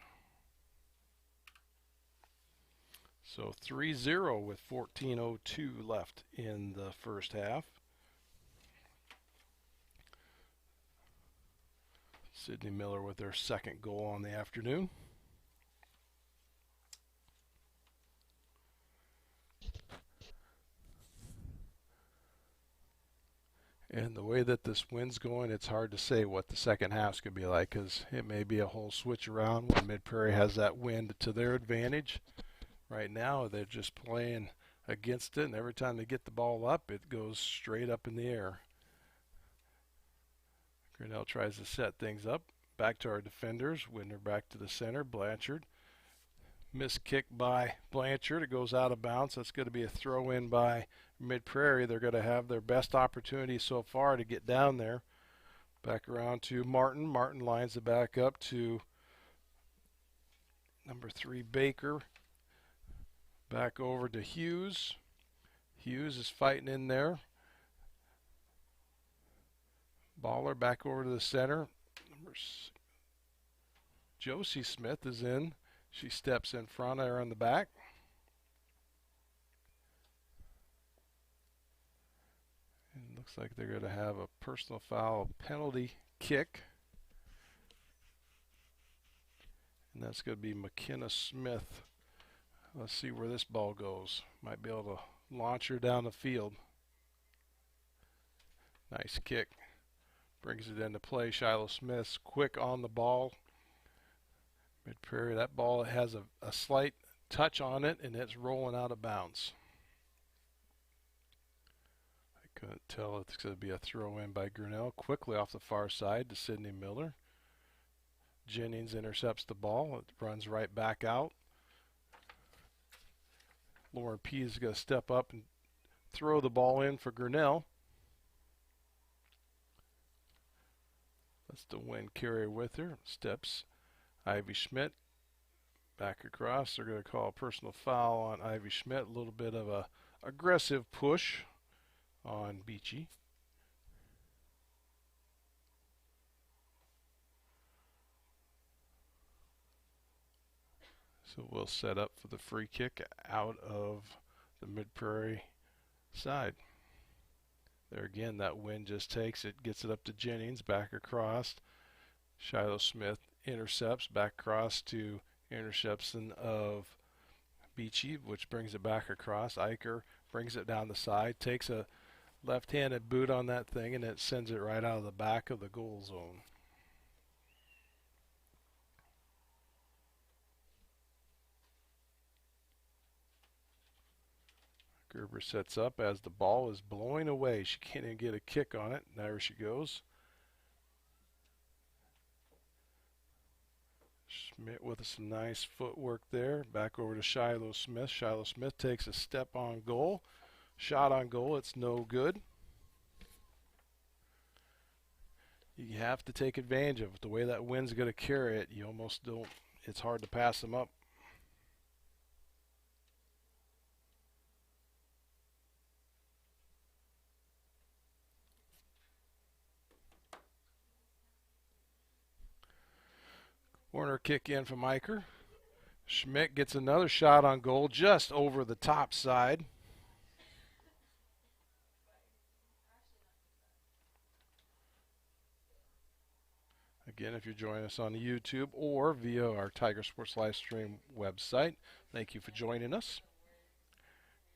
So 3-0 with 14:02 left in the first half. Sydney Miller with their second goal on the afternoon. And the way that this wind's going, it's hard to say what the second half's going to be like, because it may be a whole switch around when Mid-Prairie has that wind to their advantage. Right now, they're just playing against it, and every time they get the ball up, it goes straight up in the air. Grinnell tries to set things up. Back to our defenders. Winder back to the center. Blanchard. Missed kick by Blanchard. It goes out of bounds. That's going to be a throw in by Mid-Prairie. They're going to have their best opportunity so far to get down there. Back around to Martin. Martin lines it back up to number 3, Baker. Back over to Hughes. Hughes is fighting in there. Baller back over to the center. Josie Smith is in. She steps in front of her on the back. And it looks like they're going to have a personal foul penalty kick. And that's going to be McKenna Smith. Let's see where this ball goes. Might be able to launch her down the field. Nice kick. Brings it into play. Shiloh Smith's quick on the ball. Mid-Prairie, that ball has a slight touch on it, and it's rolling out of bounds. I couldn't tell if it's going to be a throw in by Grinnell. Quickly off the far side to Sydney Miller. Jennings intercepts the ball. It runs right back out. Lauren P is going to step up and throw the ball in for Grinnell. That's the wind carry with her. Steps Ivy Schmidt back across. They're going to call a personal foul on Ivy Schmidt. A little bit of a aggressive push on Beachy. So we'll set up for the free kick out of the Mid-Prairie side. There again, that wind just takes it, gets it up to Jennings, back across. Shiloh Smith intercepts, back across to interception of Beachy, which brings it back across. Eicher brings it down the side, takes a left-handed boot on that thing, and it sends it right out of the back of the goal zone. Gerber sets up as the ball is blowing away. She can't even get a kick on it. There she goes. Schmidt with some nice footwork there. Back over to Shiloh Smith. Shiloh Smith takes a step on goal. Shot on goal. It's no good. You have to take advantage of it. The way that wind's going to carry it, you almost don't. It's hard to pass them up. Corner kick in from Eicher. Schmidt gets another shot on goal just over the top side. Again, if you're joining us on YouTube or via our Tiger Sports live stream website, thank you for joining us.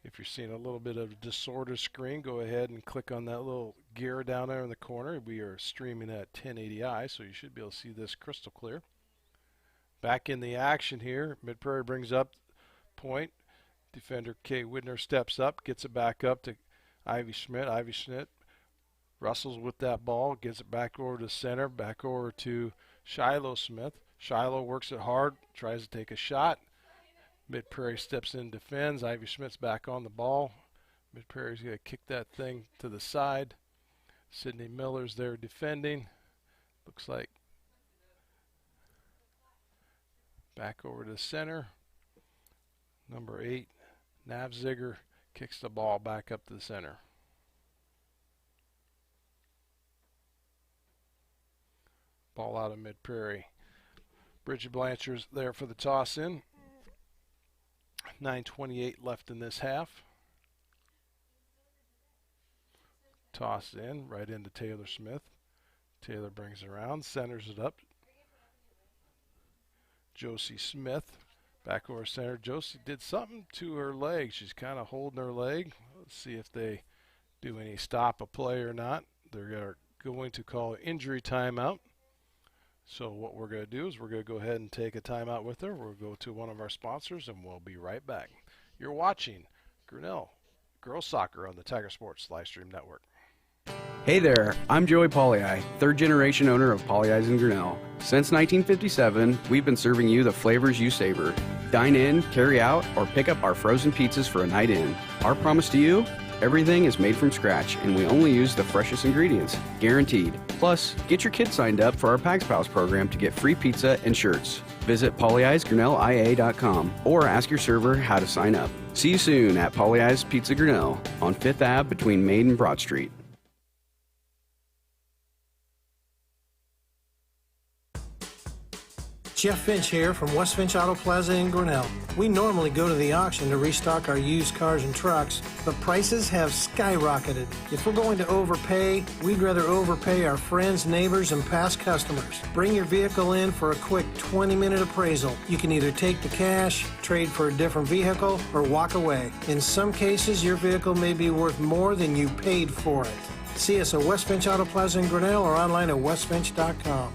If you're seeing a little bit of a disordered screen, go ahead and click on that little gear down there in the corner. We are streaming at 1080i, so you should be able to see this crystal clear. Back in the action here. Mid-Prairie brings up point. Defender Kay Widner steps up, gets it back up to Ivy Schmidt. Ivy Schmidt wrestles with that ball, gets it back over to center, back over to Shiloh Smith. Shiloh works it hard, tries to take a shot. Mid-Prairie steps in, defends. Ivy Schmidt's back on the ball. Mid-Prairie's going to kick that thing to the side. Sydney Miller's there defending. Looks like back over to center. Number 8, Navziger kicks the ball back up to the center. Ball out of Mid-Prairie. Bridget Blanchard's there for the toss in. 9:28 left in this half. Toss in, right into Taylor Smith. Taylor brings it around, centers it up. Josie Smith, back over center. Josie did something to her leg. She's kind of holding her leg. Let's see if they do any stop a play or not. They're going to call injury timeout. So what we're going to do is we're going to go ahead and take a timeout with her. We'll go to one of our sponsors, and we'll be right back. You're watching Grinnell Girls Soccer on the Tiger Sports Livestream Network. Hey there, I'm Joey Pollei, third generation owner of Polley's in Grinnell. Since 1957, we've been serving you the flavors you savor. Dine in, carry out, or pick up our frozen pizzas for a night in. Our promise to you? Everything is made from scratch, and we only use the freshest ingredients, guaranteed. Plus, get your kids signed up for our Pags Pals program to get free pizza and shirts. Visit polleisgrinnellia.com or ask your server how to sign up. See you soon at Polley's Pizza Grinnell on 5th Ave between Maid and Broad Street. Jeff Finch here from West Finch Auto Plaza in Grinnell. We normally go to the auction to restock our used cars and trucks, but prices have skyrocketed. If we're going to overpay, we'd rather overpay our friends, neighbors, and past customers. Bring your vehicle in for a quick 20-minute appraisal. You can either take the cash, trade for a different vehicle, or walk away. In some cases, your vehicle may be worth more than you paid for it. See us at West Finch Auto Plaza in Grinnell or online at westfinch.com.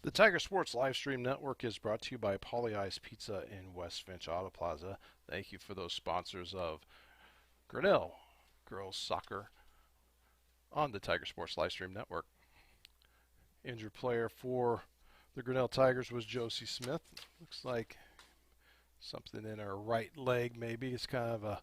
The Tiger Sports Livestream Network is brought to you by Polley's Pizza in West Finch Auto Plaza. Thank you for those sponsors of Grinnell Girls Soccer on the Tiger Sports Livestream Network. Injured player for the Grinnell Tigers was Josie Smith. Looks like something in her right leg maybe. It's kind of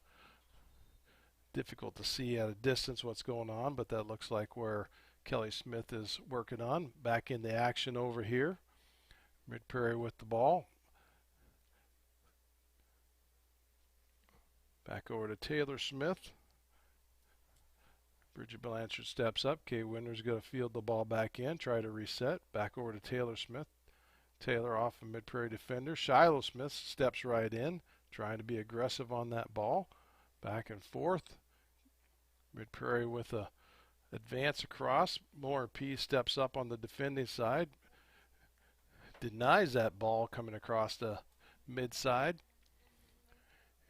difficult to see at a distance what's going on, but that looks like where Kelly Smith is working on. Back in the action over here. Mid-Prairie with the ball. Back over to Taylor Smith. Bridget Blanchard steps up. Kay Winter's going to field the ball back in. Try to reset. Back over to Taylor Smith. Taylor off a Mid-Prairie defender. Shiloh Smith steps right in. Trying to be aggressive on that ball. Back and forth. Mid-Prairie with a advance across. Moore P steps up on the defending side. Denies that ball coming across the mid side.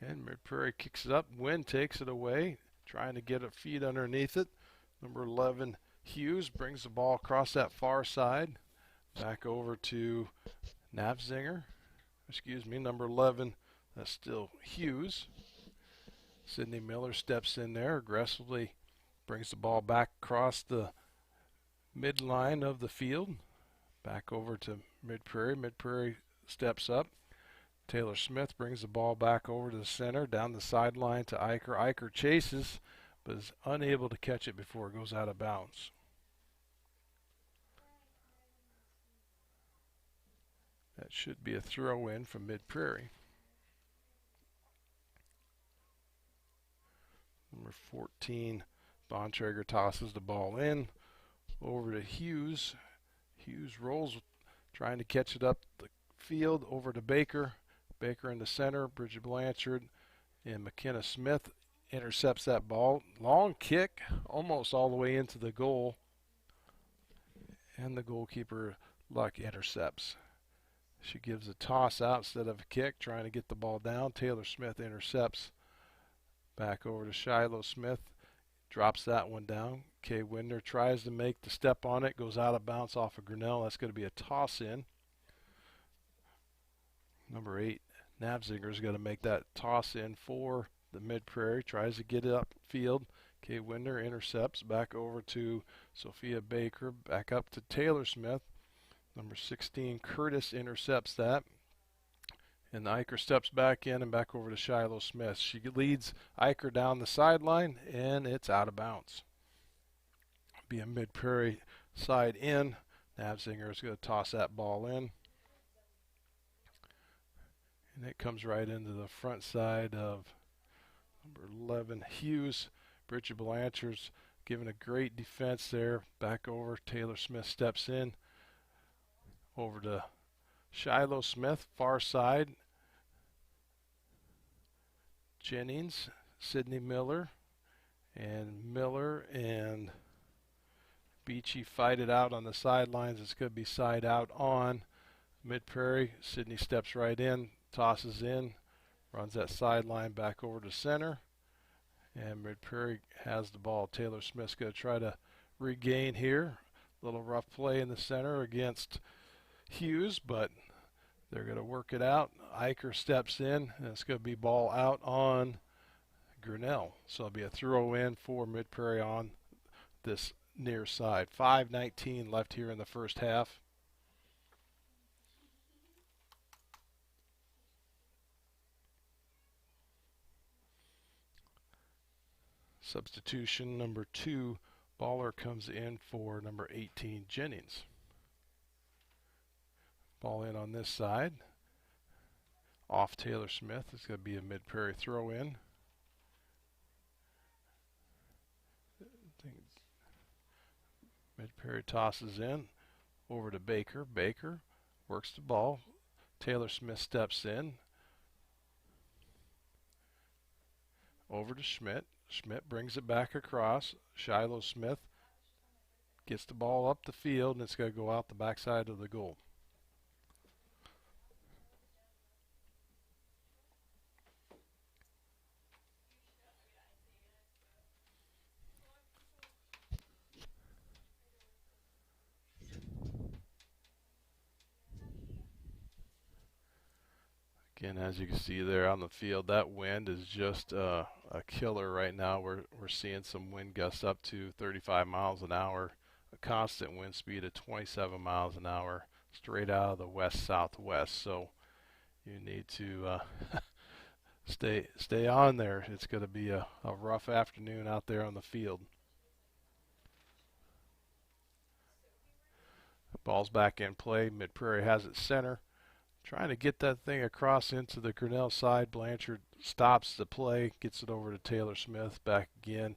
And Mid-Prairie kicks it up. Wynn takes it away. Trying to get a feet underneath it. Number 11, Hughes, brings the ball across that far side. Back over to Navzinger. Excuse me, number 11, that's still Hughes. Sydney Miller steps in there aggressively. Brings the ball back across the midline of the field. Back over to Mid-Prairie. Mid-Prairie steps up. Taylor Smith brings the ball back over to the center. Down the sideline to Eicher. Eicher chases, but is unable to catch it before it goes out of bounds. That should be a throw-in from Mid-Prairie. Number 14. Bontrager tosses the ball in over to Hughes. Hughes rolls, trying to catch it up the field over to Baker. Baker in the center. Bridget Blanchard and McKenna Smith intercepts that ball. Long kick, almost all the way into the goal. And the goalkeeper, Luck, intercepts. She gives a toss out instead of a kick, trying to get the ball down. Taylor Smith intercepts. Back over to Shiloh Smith. drops that one down. Kay Winder tries to make the step on it, goes out of bounds off of Grinnell. That's going to be a toss in. Number 8, Nabzinger's going to make that toss in for the Mid-Prairie. Tries to get it upfield. Kay Winder intercepts back over to Sophia Baker, back up to Taylor Smith. Number 16, Curtis intercepts that. And Eicher steps back in and back over to Shiloh Smith. She leads Eicher down the sideline, and it's out of bounds. Be a Mid-Prairie side in. Nabzinger is going to toss that ball in. And it comes right into the front side of number 11, Hughes. Bridget Blanchard's giving a great defense there. Back over. Taylor Smith steps in. Over to Shiloh Smith, far side. Jennings, Sydney Miller, and Beachy fight it out on the sidelines. It's going to be side out on Mid-Prairie. Sydney steps right in, tosses in, runs that sideline back over to center, and Mid-Prairie has the ball. Taylor Smith's going to try to regain here. Little rough play in the center against Hughes, but they're going to work it out. Eicher steps in, and it's going to be ball out on Grinnell. So it'll be a throw in for Mid-Prairie on this near side. 5:19 left here in the first half. Substitution number 2, Baller comes in for number 18, Jennings. Ball in on this side. Off Taylor Smith. It's going to be a Mid-Prairie throw in. Mid-Prairie tosses in. Over to Baker. Baker works the ball. Taylor Smith steps in. Over to Schmidt. Schmidt brings it back across. Shiloh Smith gets the ball up the field, and it's going to go out the backside of the goal. Again, as you can see there on the field, that wind is just a killer right now. We're seeing some wind gusts up to 35 miles an hour, a constant wind speed of 27 miles an hour, straight out of the west-southwest. So you need to stay on there. It's going to be a rough afternoon out there on the field. Ball's back in play. Mid-Prairie has it center. Trying to get that thing across into the Grinnell side. Blanchard stops the play, gets it over to Taylor Smith. Back again.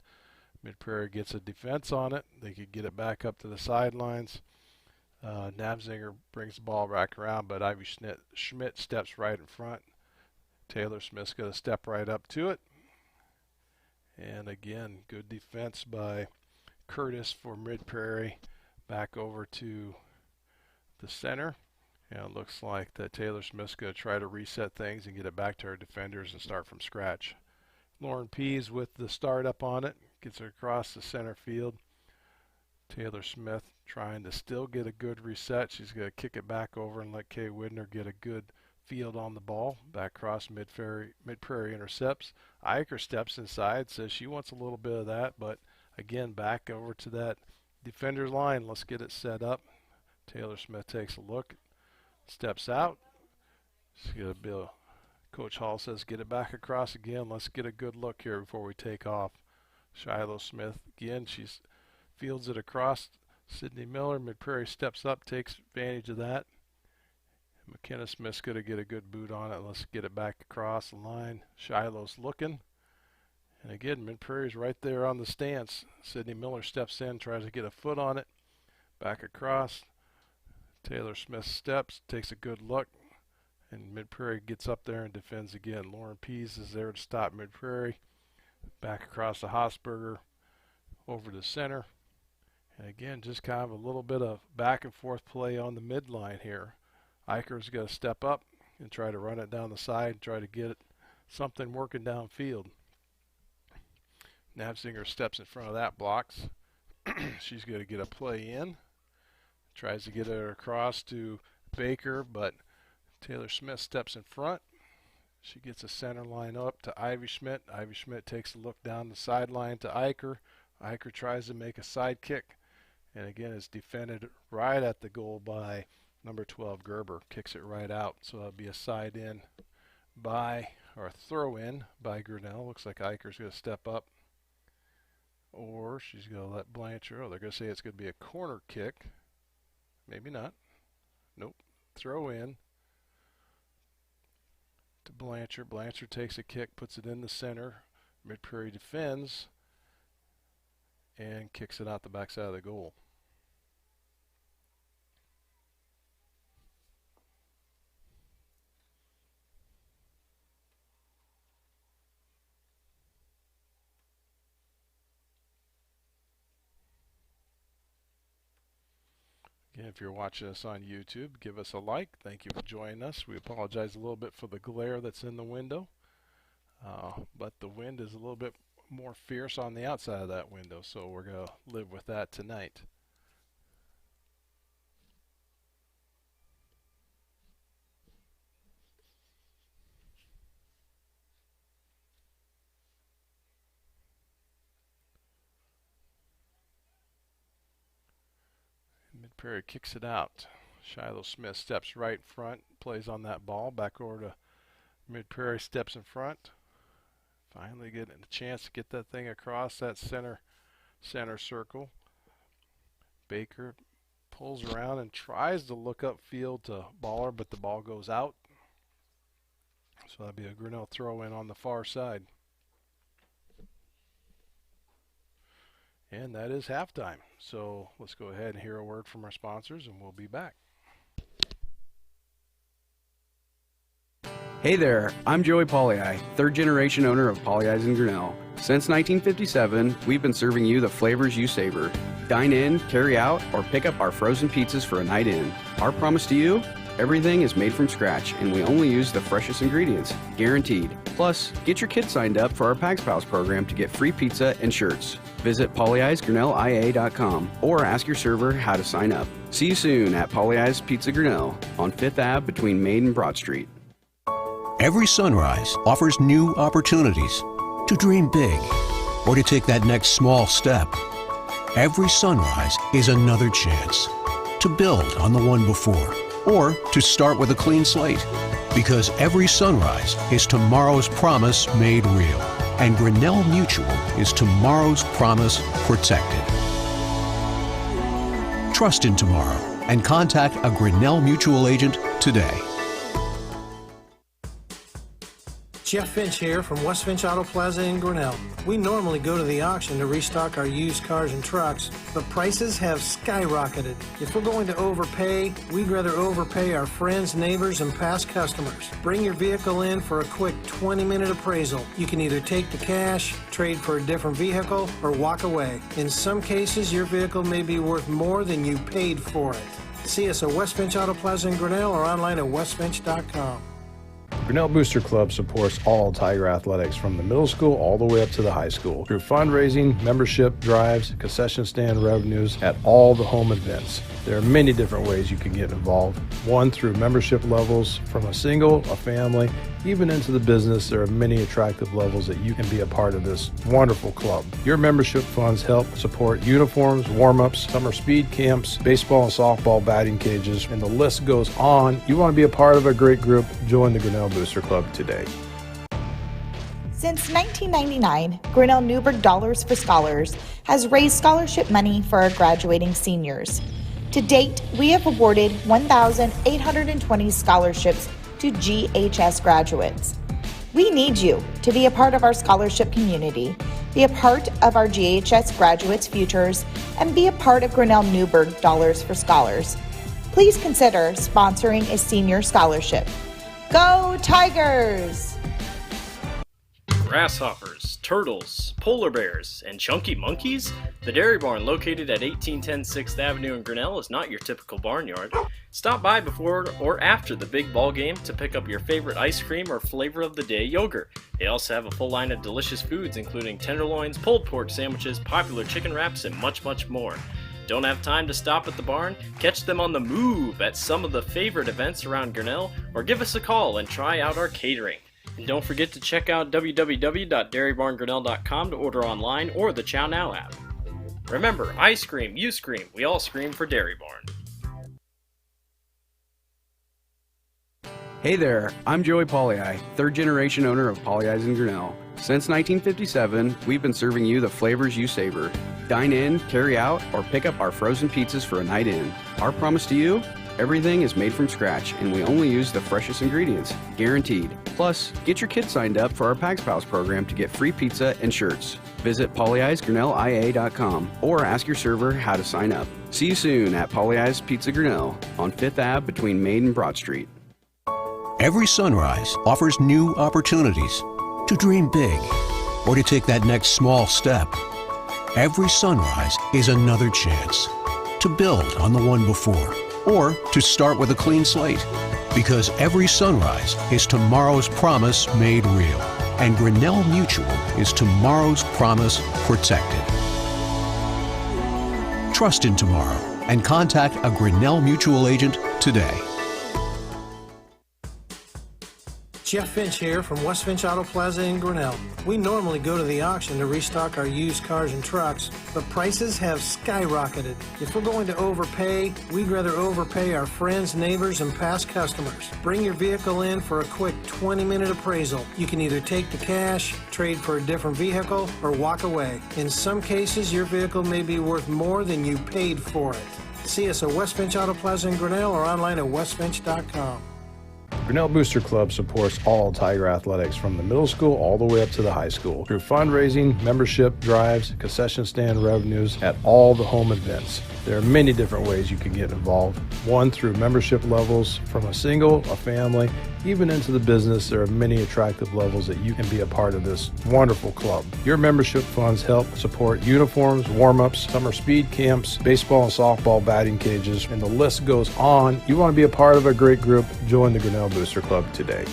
Mid-Prairie gets a defense on it. They could get it back up to the sidelines. Nabzinger brings the ball back around, but Ivy Schmidt steps right in front. Taylor Smith's going to step right up to it. And again, good defense by Curtis for Mid-Prairie. Back over to the center. And it looks like that Taylor Smith's going to try to reset things and get it back to our defenders and start from scratch. Lauren Pease with the start up on it. Gets it across the center field. Taylor Smith trying to still get a good reset. She's going to kick it back over and let Kay Widner get a good field on the ball. Back across Mid-Prairie intercepts. Eicher steps inside, says she wants a little bit of that, but again, back over to that defender's line. Let's get it set up. Taylor Smith takes a look. Steps out. Coach Hall says, get it back across again. Let's get a good look here before we take off. Shiloh Smith, again, she fields it across. Sydney Miller, Mid-Prairie steps up, takes advantage of that. McKenna Smith's going to get a good boot on it. Let's get it back across the line. Shiloh's looking. And again, Mid-Prairie's right there on the stance. Sydney Miller steps in, tries to get a foot on it. Back across. Taylor Smith steps, takes a good look, and Mid-Prairie gets up there and defends again. Lauren Pease is there to stop Mid-Prairie. Back across to Hosberger, over to center. And again, just kind of a little bit of back and forth play on the midline here. Eicher's going to step up and try to run it down the side, try to get something working downfield. Navzinger steps in front of that, blocks. She's going to get a play in. Tries to get it across to Baker, but Taylor Smith steps in front. She gets a center line up to Ivy Schmidt. Ivy Schmidt takes a look down the sideline to Eicher. Eicher tries to make a side kick, and again it's defended right at the goal by number 12 Gerber. Kicks it right out, so that'll be a side in by, or a throw in by Grinnell. Looks like Eicher's going to step up, or she's going to let Blanchard. Oh, they're going to say it's going to be a corner kick. Maybe not. Nope. Throw in to Blanchard. Blanchard takes a kick, puts it in the center. Mid-Prairie defends and kicks it out the backside of the goal. Again, if you're watching us on YouTube, give us a like. Thank you for joining us. We apologize a little bit for the glare that's in the window, but the wind is a little bit more fierce on the outside of that window, so we're going to live with that tonight. Mid-Prairie kicks it out. Shiloh Smith steps right front, plays on that ball. Back over to Mid-Prairie, steps in front. Finally getting a chance to get that thing across that center circle. Baker pulls around and tries to look upfield to Baller, but the ball goes out. So that'll be a Grinnell throw in on the far side. And that is halftime. So let's go ahead and hear a word from our sponsors, and we'll be back. Hey there, I'm Joey Pollei, third generation owner of Polley's in Grinnell. Since 1957, we've been serving you the flavors you savor. Dine in, carry out, or pick up our frozen pizzas for a night in. Our promise to you? Everything is made from scratch, and we only use the freshest ingredients, guaranteed. Plus, get your kids signed up for our Pags Pals program to get free pizza and shirts. Visit polleisgrinnellia.com or ask your server how to sign up. See you soon at Polley's Pizza Grinnell on 5th Ave between Main and Broad Street. Every sunrise offers new opportunities to dream big or to take that next small step. Every sunrise is another chance to build on the one before or to start with a clean slate. Because every sunrise is tomorrow's promise made real. And Grinnell Mutual is tomorrow's promise protected. Trust in tomorrow and contact a Grinnell Mutual agent today. Jeff Finch here from West Finch Auto Plaza in Grinnell. We normally go to the auction to restock our used cars and trucks, but prices have skyrocketed. If we're going to overpay, we'd rather overpay our friends, neighbors, and past customers. Bring your vehicle in for a quick 20-minute appraisal. You can either take the cash, trade for a different vehicle, or walk away. In some cases, your vehicle may be worth more than you paid for it. See us at West Finch Auto Plaza in Grinnell or online at westfinch.com. Grinnell Booster Club supports all Tiger athletics from the middle school all the way up to the high school through fundraising, membership drives, concession stand revenues at all the home events. There are many different ways you can get involved. One, through membership levels from a single, a family, even into the business. There are many attractive levels that you can be a part of this wonderful club. Your membership funds help support uniforms, warm-ups, summer speed camps, baseball and softball batting cages, and the list goes on. You want to be a part of a great group? Join the Grinnell Booster Club today. Since 1999, Grinnell Newberg Dollars for Scholars has raised scholarship money for our graduating seniors. To date, we have awarded 1,820 scholarships to GHS graduates. We need you to be a part of our scholarship community, be a part of our GHS graduates' futures, and be a part of Grinnell Newberg Dollars for Scholars. Please consider sponsoring a senior scholarship. Go Tigers! Grasshoppers, turtles, polar bears, and chunky monkeys? The Dairy Barn, located at 1810 6th Avenue in Grinnell, is not your typical barnyard. Stop by before or after the big ball game to pick up your favorite ice cream or flavor of the day yogurt. They also have a full line of delicious foods, including tenderloins, pulled pork sandwiches, popular chicken wraps, and much, much more. Don't have time to stop at the barn? Catch them on the move at some of the favorite events around Grinnell, or give us a call and try out our catering. And don't forget to check out www.dairybarngrinnell.com to order online or the Chow Now app. Remember, I scream, you scream, we all scream for Dairy Barn. Hey there, I'm Joey Pollei, third generation owner of Polley's in Grinnell. Since 1957, we've been serving you the flavors you savor. Dine in, carry out, or pick up our frozen pizzas for a night in. Our promise to you? Everything is made from scratch, and we only use the freshest ingredients, guaranteed. Plus, get your kids signed up for our Pags Pals program to get free pizza and shirts. Visit polleisgrinnellia.com or ask your server how to sign up. See you soon at Polley's Pizza Grinnell on 5th Ave between Main and Broad Street. Every sunrise offers new opportunities to dream big or to take that next small step. Every sunrise is another chance to build on the one before, or to start with a clean slate. Because every sunrise is tomorrow's promise made real. And Grinnell Mutual is tomorrow's promise protected. Trust in tomorrow and contact a Grinnell Mutual agent today. Jeff Finch here from West Finch Auto Plaza in Grinnell. We normally go to the auction to restock our used cars and trucks, but prices have skyrocketed. If we're going to overpay, we'd rather overpay our friends, neighbors, and past customers. Bring your vehicle in for a quick 20-minute appraisal. You can either take the cash, trade for a different vehicle, or walk away. In some cases, your vehicle may be worth more than you paid for it. See us at West Finch Auto Plaza in Grinnell or online at westfinch.com. Grinnell Booster Club supports all Tiger athletics from the middle school all the way up to the high school through fundraising, membership drives, concession stand revenues at all the home events. There are many different ways you can get involved. One, through membership levels from a single, a family, even into the business. There are many attractive levels that you can be a part of this wonderful club. Your membership funds help support uniforms, warm-ups, summer speed camps, baseball and softball batting cages, and the list goes on. You want to be a part of a great group? Join the Grinnell Booster Club today.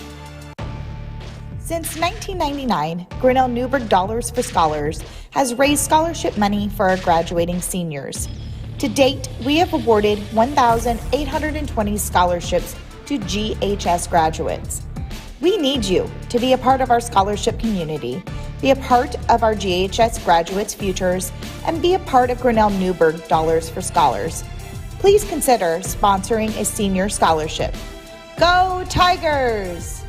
Since 1999, Grinnell Newberg Dollars for Scholars has raised scholarship money for our graduating seniors. To date, we have awarded 1,820 scholarships to GHS graduates. We need you to be a part of our scholarship community, be a part of our GHS graduates' futures, and be a part of Grinnell Newberg Dollars for Scholars. Please consider sponsoring a senior scholarship. Go Tigers!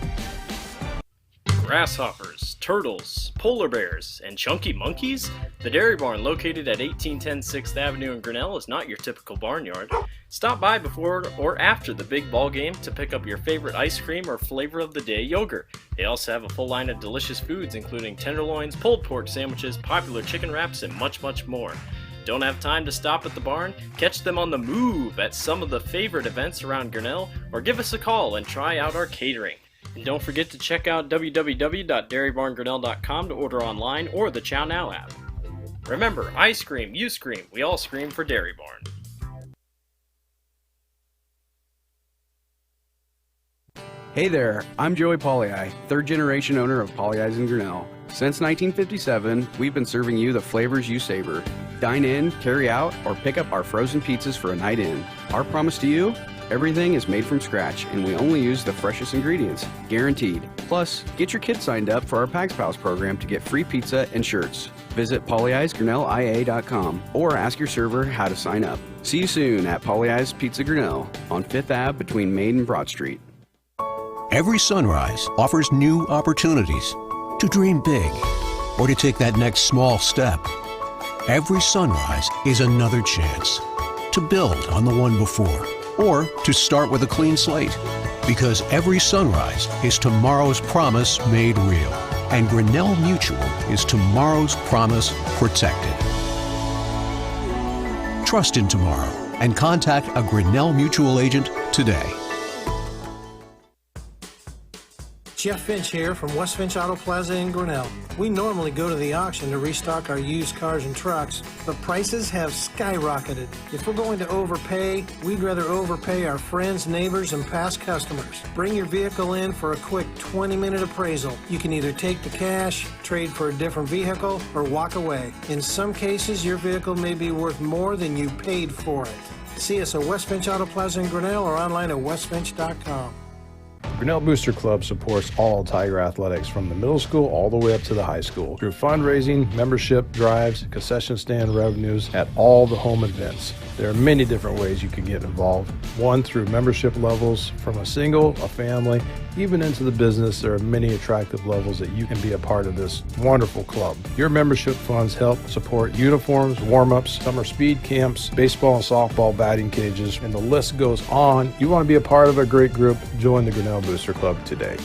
Grasshoppers, turtles, polar bears, and chunky monkeys? The Dairy Barn, located at 1810 6th Avenue in Grinnell, is not your typical barnyard. Stop by before or after the big ball game to pick up your favorite ice cream or flavor of the day yogurt. They also have a full line of delicious foods, including tenderloins, pulled pork sandwiches, popular chicken wraps, and much, much more. Don't have time to stop at the barn? Catch them on the move at some of the favorite events around Grinnell, or give us a call and try out our catering. And don't forget to check out www.dairybarngrinnell.com to order online or the Chow Now app. Remember, I scream, you scream, we all scream for Dairy Barn. Hey there, I'm Joey Pollei, third generation owner of Polley's in Grinnell. Since 1957, we've been serving you the flavors you savor. Dine in, carry out, or pick up our frozen pizzas for a night in. Our promise to you? Everything is made from scratch, and we only use the freshest ingredients, guaranteed. Plus, get your kids signed up for our Pags Pals program to get free pizza and shirts. Visit polleisgrinnellia.com or ask your server how to sign up. See you soon at Polley's Pizza Grinnell on 5th Ave between Main and Broad Street. Every sunrise offers new opportunities to dream big or to take that next small step. Every sunrise is another chance to build on the one before, or to start with a clean slate. Because every sunrise is tomorrow's promise made real. And Grinnell Mutual is tomorrow's promise protected. Trust in tomorrow and contact a Grinnell Mutual agent today. Jeff Finch here from West Finch Auto Plaza in Grinnell. We normally go to the auction to restock our used cars and trucks, but prices have skyrocketed. If we're going to overpay, we'd rather overpay our friends, neighbors, and past customers. Bring your vehicle in for a quick 20-minute appraisal. You can either take the cash, trade for a different vehicle, or walk away. In some cases, your vehicle may be worth more than you paid for it. See us at West Finch Auto Plaza in Grinnell or online at westfinch.com. Grinnell Booster Club supports all Tiger athletics from the middle school all the way up to the high school through fundraising, membership, drives, concession stand revenues at all the home events. There are many different ways you can get involved. One, through membership levels from a single, a family, even into the business. There are many attractive levels that you can be a part of this wonderful club. Your membership funds help support uniforms, warm-ups, summer speed camps, baseball and softball batting cages, and the list goes on. You want to be a part of a great group? Join the Grinnell Booster Club today.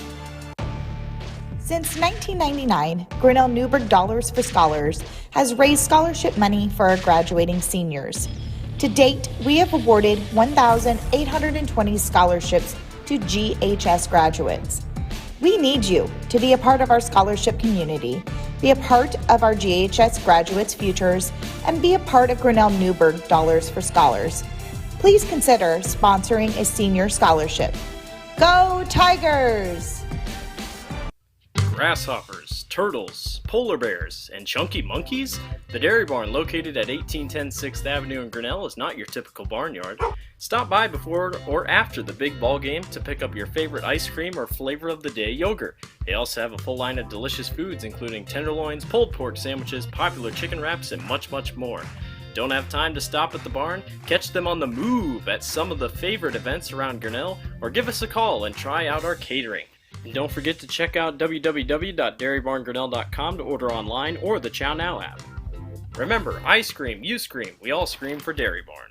Since 1999, Grinnell Newberg Dollars for Scholars has raised scholarship money for our graduating seniors. To date, we have awarded 1,820 scholarships to GHS graduates. We need you to be a part of our scholarship community, be a part of our GHS graduates' futures, and be a part of Grinnell Newberg Dollars for Scholars. Please consider sponsoring a senior scholarship. Go Tigers! Grasshoppers, turtles, polar bears, and chunky monkeys? The Dairy Barn, located at 1810 6th Avenue in Grinnell, is not your typical barnyard. Stop by before or after the big ball game to pick up your favorite ice cream or flavor of the day yogurt. They also have a full line of delicious foods, including tenderloins, pulled pork sandwiches, popular chicken wraps, and much, much more. Don't have time to stop at the barn? Catch them on the move at some of the favorite events around Grinnell, or give us a call and try out our catering. And don't forget to check out www.dairybarngrinnell.com to order online or the Chow Now app. Remember, I scream, you scream, we all scream for Dairy Barn.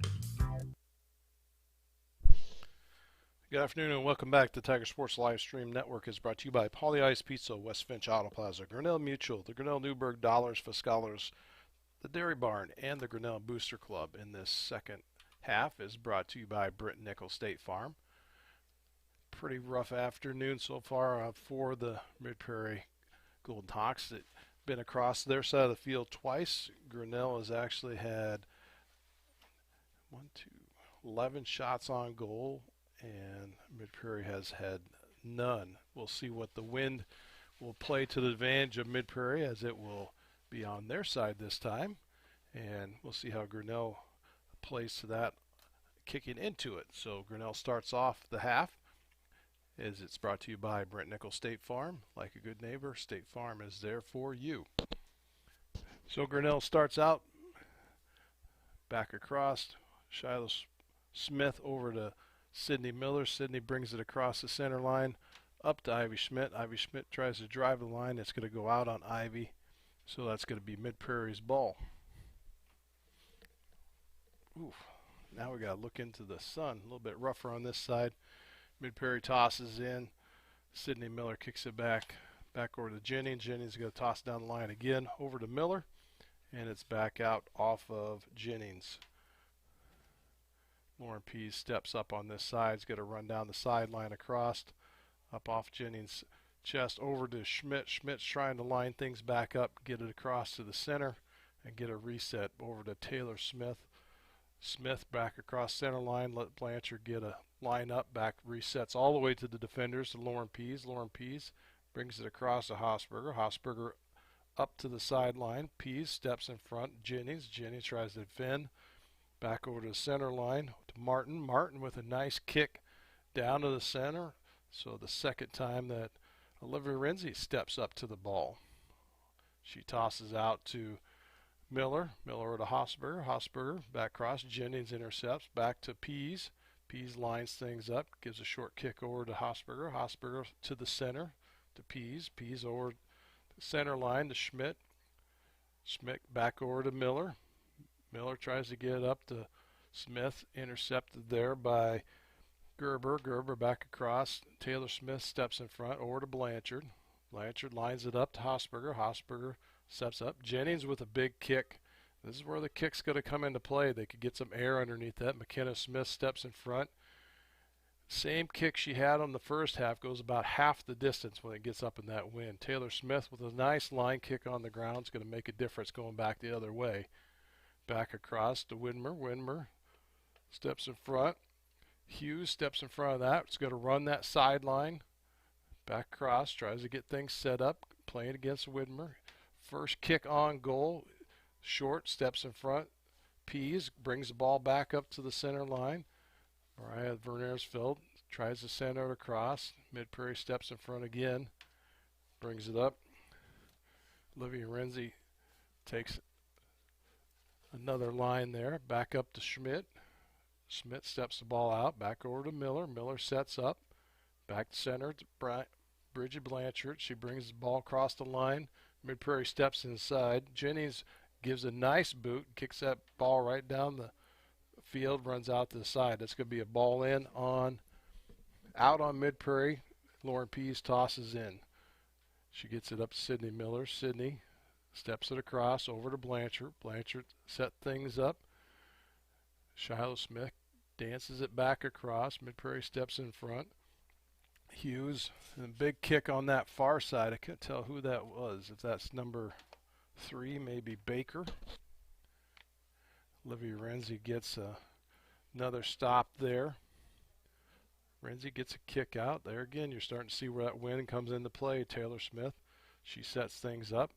Good afternoon and welcome back to Tiger Sports Live Stream Network. Is brought to you by Paulie Ice Pizza, West Finch Auto Plaza, Grinnell Mutual, the Grinnell Newberg Dollars for Scholars, the Dairy Barn, and the Grinnell Booster Club. In this second half is brought to you by Britt-Nickel State Farm. Pretty rough afternoon so far for the Mid-Prairie Golden Hawks. That been across their side of the field twice. Grinnell has actually had 11 shots on goal, and Mid-Prairie has had none. We'll see what the wind will play to the advantage of Mid-Prairie, as it will be on their side this time, and we'll see how Grinnell plays to that, kicking into it. So Grinnell starts off the half, as it's brought to you by Britt-Nickel State Farm. Like a good neighbor, State Farm is there for you. So Grinnell starts out back across. Shiloh Smith over to Sydney Miller. Sydney brings it across the center line up to Ivy Schmidt. Ivy Schmidt tries to drive the line. It's going to go out on Ivy. So that's going to be Mid-Prairie's ball. Oof. Now we got to look into the sun. A little bit rougher on this side. Mid-Prairie tosses in. Sydney Miller kicks it back over to Jennings. Jennings is going to toss down the line again over to Miller. And it's back out off of Jennings. Lauren Pease steps up on this side. He's going to run down the sideline across. Up off Jennings' chest over to Schmidt. Schmidt's trying to line things back up, get it across to the center, and get a reset over to Taylor Smith. Smith back across center line. Let Blanchard get a line up, back resets all the way to the defenders to Lauren Pease. Lauren Pease brings it across to Hosberger. Hosberger up to the sideline. Pease steps in front. Jennings tries to defend. Back over to the center line to Martin. Martin with a nice kick down to the center. So the second time that Olivia Renzi steps up to the ball. She tosses out to Miller. Miller to Hosberger. Hosberger back across. Jennings intercepts. Back to Pease. Pease lines things up, gives a short kick over to Hosberger. Hosberger to the center to Pease. Pease over the center line to Schmidt. Schmidt back over to Miller. Miller tries to get it up to Smith, intercepted there by Gerber. Gerber back across. Taylor Smith steps in front over to Blanchard. Blanchard lines it up to Hosberger. Hosberger steps up. Jennings with a big kick. This is where the kick's going to come into play. They could get some air underneath that. McKenna Smith steps in front. Same kick she had on the first half, goes about half the distance when it gets up in that wind. Taylor Smith with a nice line kick on the ground is going to make a difference going back the other way. Back across to Widmer. Widmer steps in front. Hughes steps in front of that. It's going to run that sideline. Back across, tries to get things set up, playing against Widmer. First kick on goal. Short, steps in front. Pease brings the ball back up to the center line. Mariah Vernersfeld tries to send it across. Mid-Prairie steps in front again. Brings it up. Olivia Renzi takes another line there. Back up to Schmidt. Schmidt steps the ball out. Back over to Miller. Miller sets up. Back to center to Bridget Blanchard. She brings the ball across the line. Mid-Prairie steps inside. Jennings gives a nice boot. Kicks that ball right down the field, runs out to the side. That's going to be a ball in out on Mid-Prairie. Lauren Pease tosses in. She gets it up to Sydney Miller. Sydney steps it across over to Blanchard. Blanchard set things up. Shiloh Smith dances it back across. Mid-Prairie steps in front. Hughes, and a big kick on that far side. I can't tell who that was. If that's number 3, maybe Baker. Olivia Renzi gets another stop there. Renzi gets a kick out. There again, you're starting to see where that wind comes into play. Taylor Smith, she sets things up.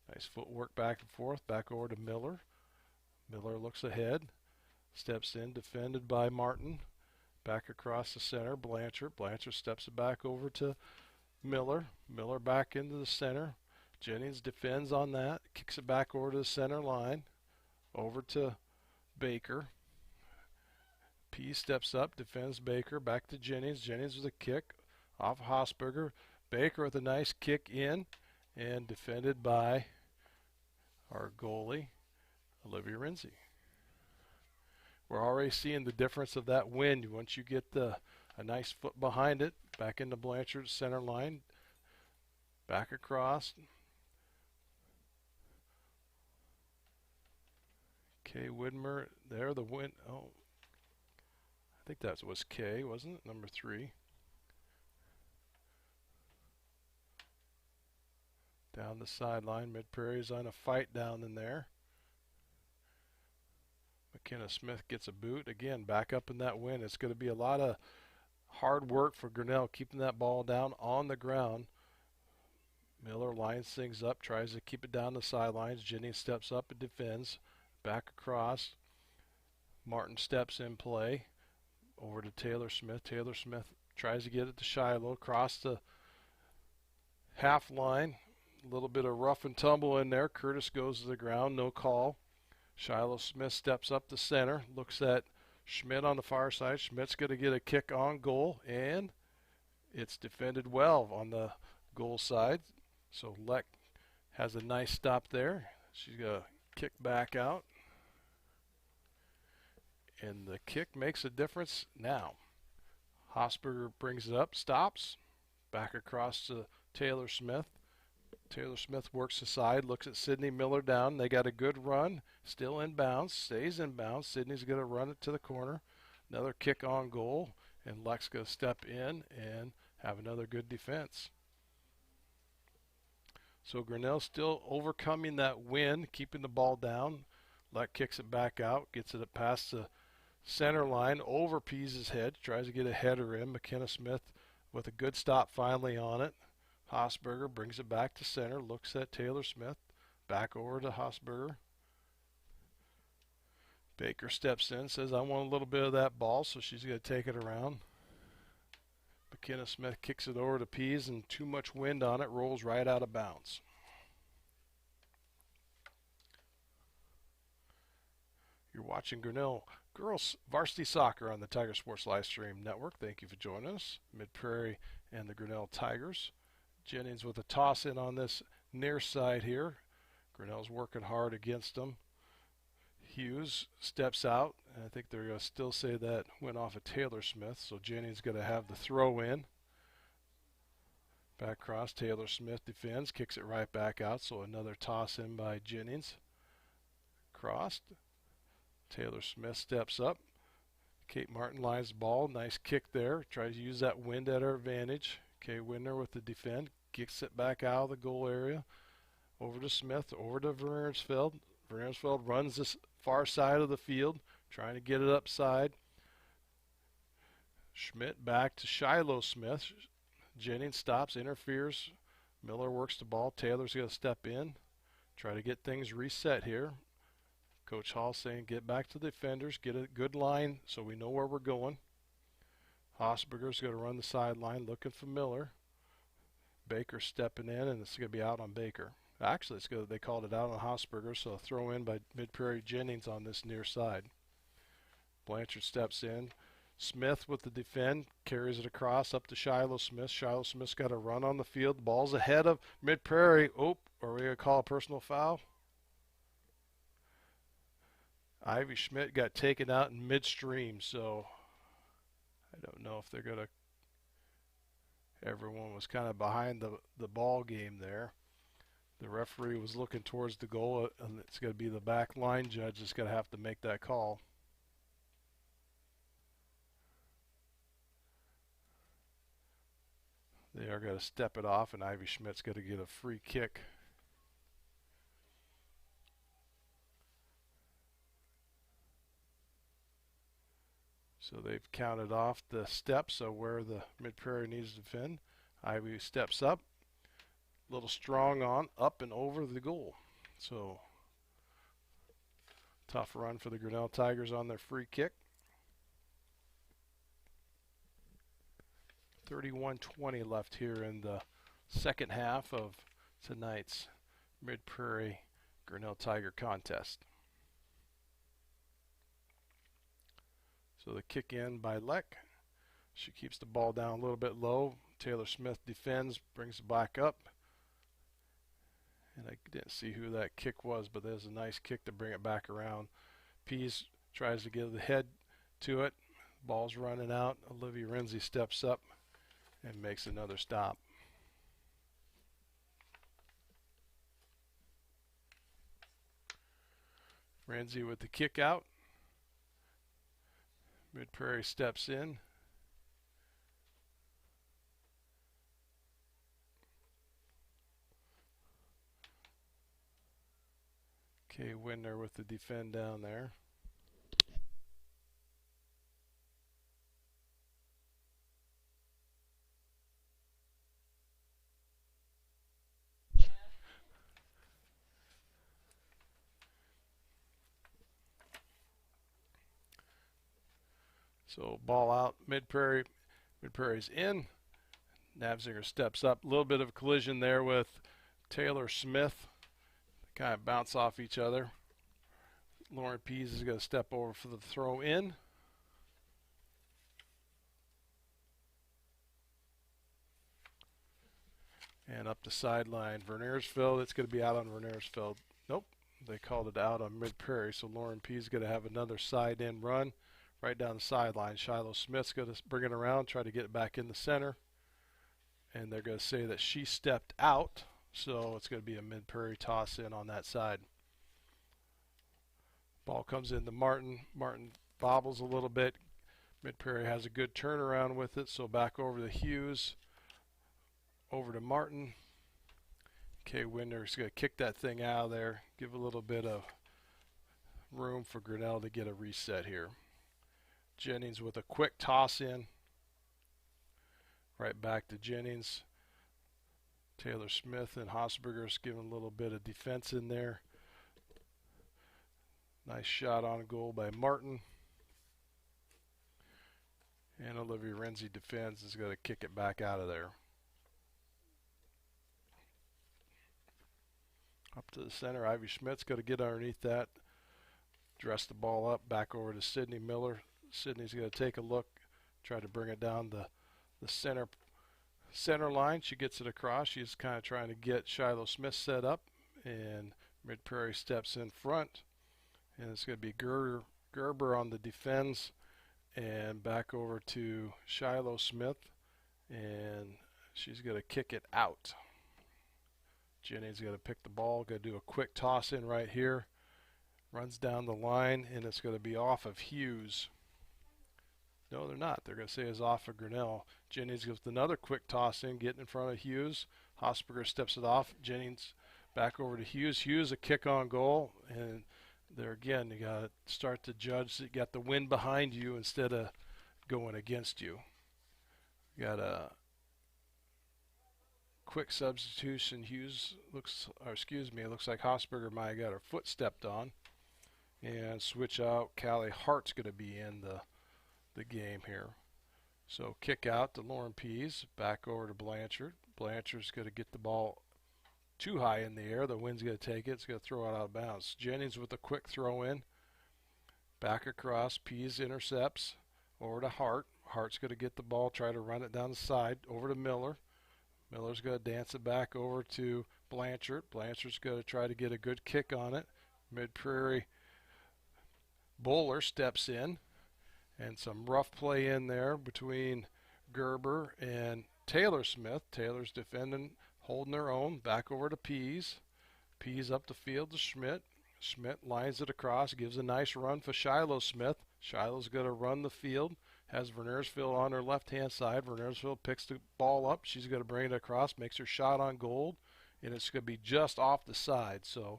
Nice footwork back and forth. Back over to Miller. Miller looks ahead. Steps in, defended by Martin. Back across the center, Blanchard. Blanchard steps it back over to Miller. Miller back into the center. Jennings defends on that. Kicks it back over to the center line. Over to Baker. P steps up, defends Baker. Back to Jennings. Jennings with a kick off Hosberger. Baker with a nice kick in and defended by our goalie, Olivia Renzi. We're already seeing the difference of that wind. Once you get a nice foot behind it, back into Blanchard's center line, back across. Kay Widmer there, the wind. Oh, I think that was Kay, wasn't it? Number 3. Down the sideline, Mid-Prairie's on a fight down in there. McKenna Smith gets a boot. Again, back up in that wind. It's going to be a lot of hard work for Grinnell, keeping that ball down on the ground. Miller lines things up, tries to keep it down the sidelines. Jennings steps up and defends. Back across. Martin steps in play. Over to Taylor Smith. Taylor Smith tries to get it to Shiloh. Across the half line. A little bit of rough and tumble in there. Curtis goes to the ground. No call. Shiloh Smith steps up the center. Looks at Schmidt on the far side. Schmidt's going to get a kick on goal. And it's defended well on the goal side. So Leck has a nice stop there. She's going to kick back out. And the kick makes a difference now. Hosberger brings it up, stops. Back across to Taylor Smith. Taylor Smith works the side, looks at Sydney Miller down. They got a good run, still in bounds, stays in bounds. Sydney's going to run it to the corner. Another kick on goal, and Leck's going to step in and have another good defense. So Grinnell still overcoming that wind, keeping the ball down. Leck kicks it back out, gets it past the center line, over Pease's head, tries to get a header in. McKenna Smith with a good stop finally on it. Hosberger brings it back to center, looks at Taylor Smith, back over to Hosberger. Baker steps in, says, I want a little bit of that ball, so she's going to take it around. McKenna Smith kicks it over to Pease, and too much wind on it, rolls right out of bounds. You're watching Grinnell Girls Varsity Soccer on the Tiger Sports Livestream Network. Thank you for joining us. Mid-Prairie and the Grinnell Tigers. Jennings with a toss in on this near side here. Grinnell's working hard against them. Hughes steps out, and I think they're going to still say that went off of Taylor Smith, so Jennings going to have the throw in. Back cross, Taylor Smith defends, kicks it right back out, so another toss in by Jennings. Crossed. Taylor Smith steps up, Kate Martin lines the ball. Nice kick there. Tries to use that wind at her advantage. Kay Winder with the defend. Kicks it back out of the goal area. Over to Smith. Over to Vernersfeld. Vernersfeld runs this far side of the field. Trying to get it upside. Schmidt back to Shiloh Smith. Jennings stops, interferes. Miller works the ball. Taylor's going to step in. Try to get things reset here. Coach Hall saying get back to the defenders, get a good line so we know where we're going. Hosberger's going to run the sideline looking for Miller. Baker stepping in, and it's going to be out on Baker. Actually, it's good. They called it out on Hosberger, so a throw in by Mid-Prairie Jennings on this near side. Blanchard steps in. Smith with the defend, carries it across up to Shiloh Smith. Shiloh Smith's got a run on the field. The ball's ahead of Mid-Prairie. Oh, are we going to call a personal foul? Ivy Schmidt got taken out in midstream, so I don't know if they're going to. Everyone was kind of behind the ball game there. The referee was looking towards the goal, and it's going to be the back line judge that's going to have to make that call. They are going to step it off, and Ivy Schmidt's going to get a free kick. So they've counted off the steps of where the Mid-Prairie needs to defend. Ivy steps up, a little strong on, up and over the goal. So tough run for the Grinnell Tigers on their free kick. 31-20 left here in the second half of tonight's Mid-Prairie Grinnell Tiger contest. So the kick in by Leck. She keeps the ball down a little bit low. Taylor Smith defends, brings it back up. And I didn't see who that kick was, but there's a nice kick to bring it back around. Pease tries to get the head to it. Ball's running out. Olivia Renzi steps up and makes another stop. Renzi with the kick out. Mid-Prairie steps in. Kay Winder with the defend down there. So ball out, Mid-Prairie. Mid-Prairie's in. Navziger steps up. A little bit of a collision there with Taylor Smith. They kind of bounce off each other. Lauren Pease is going to step over for the throw in. And up the sideline, Vernersfeld. It's going to be out on Vernersfeld. Nope, they called it out on Mid-Prairie. So Lauren Pease is going to have another side in run. Right down the sideline. Shiloh Smith's going to bring it around, try to get it back in the center. And they're going to say that she stepped out, so it's going to be a Mid-Prairie toss in on that side. Ball comes into Martin. Martin bobbles a little bit. Mid-Prairie has a good turnaround with it, so back over to Hughes. Over to Martin. Kay Winder's going to kick that thing out of there, give a little bit of room for Grinnell to get a reset here. Jennings with a quick toss in. Right back to Jennings. Taylor Smith and Hosberger's giving a little bit of defense in there. Nice shot on goal by Martin. And Olivia Renzi defends, is going to kick it back out of there. Up to the center, Ivy Schmidt's going to get underneath that. Dress the ball up, back over to Sydney Miller. Sydney's going to take a look, try to bring it down the center line. She gets it across. She's kind of trying to get Shiloh Smith set up, and Mid-Prairie steps in front. And it's going to be Gerber on the defense, and back over to Shiloh Smith, and she's going to kick it out. Jennings going to pick the ball, going to do a quick toss in right here. Runs down the line, and it's going to be off of Hughes. No, they're not. They're going to say it's off of Grinnell. Jennings gives another quick toss in, getting in front of Hughes. Hosberger steps it off. Jennings back over to Hughes. Hughes a kick on goal, and there again you got to start to judge that you got the wind behind you instead of going against you. You got a quick substitution. Hughes looks, or excuse me, it looks like Hosberger might have got her foot stepped on, and switch out. Callie Hart's going to be in the game here. So kick out to Lauren Pease, back over to Blanchard. Blanchard's going to get the ball too high in the air. The wind's going to take it. It's going to throw it out of bounds. Jennings with a quick throw in. Back across. Pease intercepts. Over to Hart. Hart's going to get the ball, try to run it down the side. Over to Miller. Miller's going to dance it back over to Blanchard. Blanchard's going to try to get a good kick on it. Mid-Prairie Bowler steps in. And some rough play in there between Gerber and Taylor Smith. Taylor's defending, holding their own. Back over to Pease. Pease up the field to Schmidt. Schmidt lines it across, gives a nice run for Shiloh Smith. Shiloh's going to run the field. Has Vernersfield on her left-hand side. Vernersfield picks the ball up. She's going to bring it across, makes her shot on goal, and it's going to be just off the side. So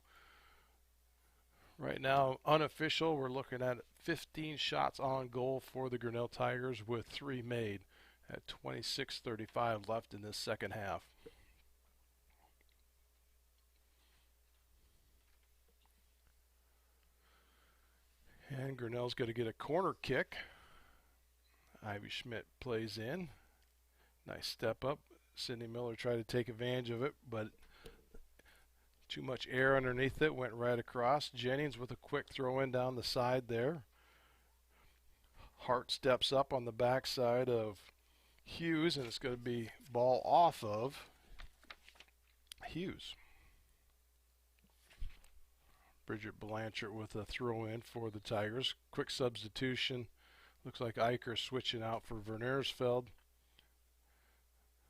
right now, unofficial, we're looking at 15 shots on goal for the Grinnell Tigers with 3 made at 26:35 left in this second half. And Grinnell's going to get a corner kick. Ivy Schmidt plays in. Nice step up. Sydney Miller tried to take advantage of it, but too much air underneath it, went right across. Jennings with a quick throw in down the side there. Hart steps up on the backside of Hughes, and it's going to be ball off of Hughes. Bridget Blanchard with a throw in for the Tigers. Quick substitution. Looks like Eicher switching out for Vernersfeld.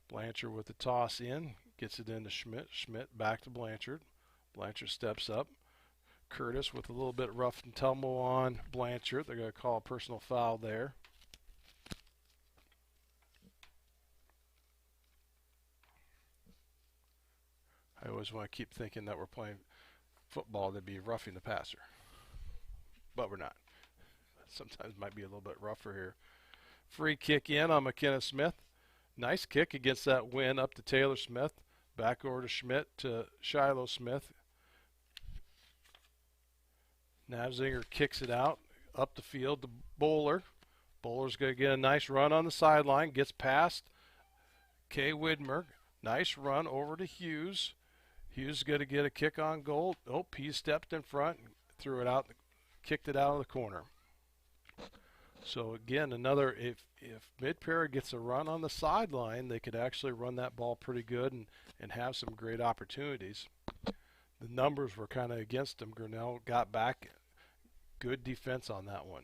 Blanchard with the toss in, gets it into Schmidt. Schmidt back to Blanchard. Blanchard steps up. Curtis with a little bit rough and tumble on Blanchard. They're going to call a personal foul there. I always want to keep thinking that we're playing football, they'd be roughing the passer. But we're not. Sometimes it might be a little bit rougher here. Free kick in on McKenna Smith. Nice kick against that win up to Taylor Smith. Back over to Schmidt to Shiloh Smith. Navzinger kicks it out up the field to Bowler. Bowler's going to get a nice run on the sideline. Gets past Kay Widmer. Nice run over to Hughes. Hughes is going to get a kick on goal. Oh, he stepped in front, threw it out, kicked it out of the corner. So again, another, if Mid-Prairie gets a run on the sideline, they could actually run that ball pretty good and have some great opportunities. The numbers were kind of against them. Grinnell got back. Good defense on that one.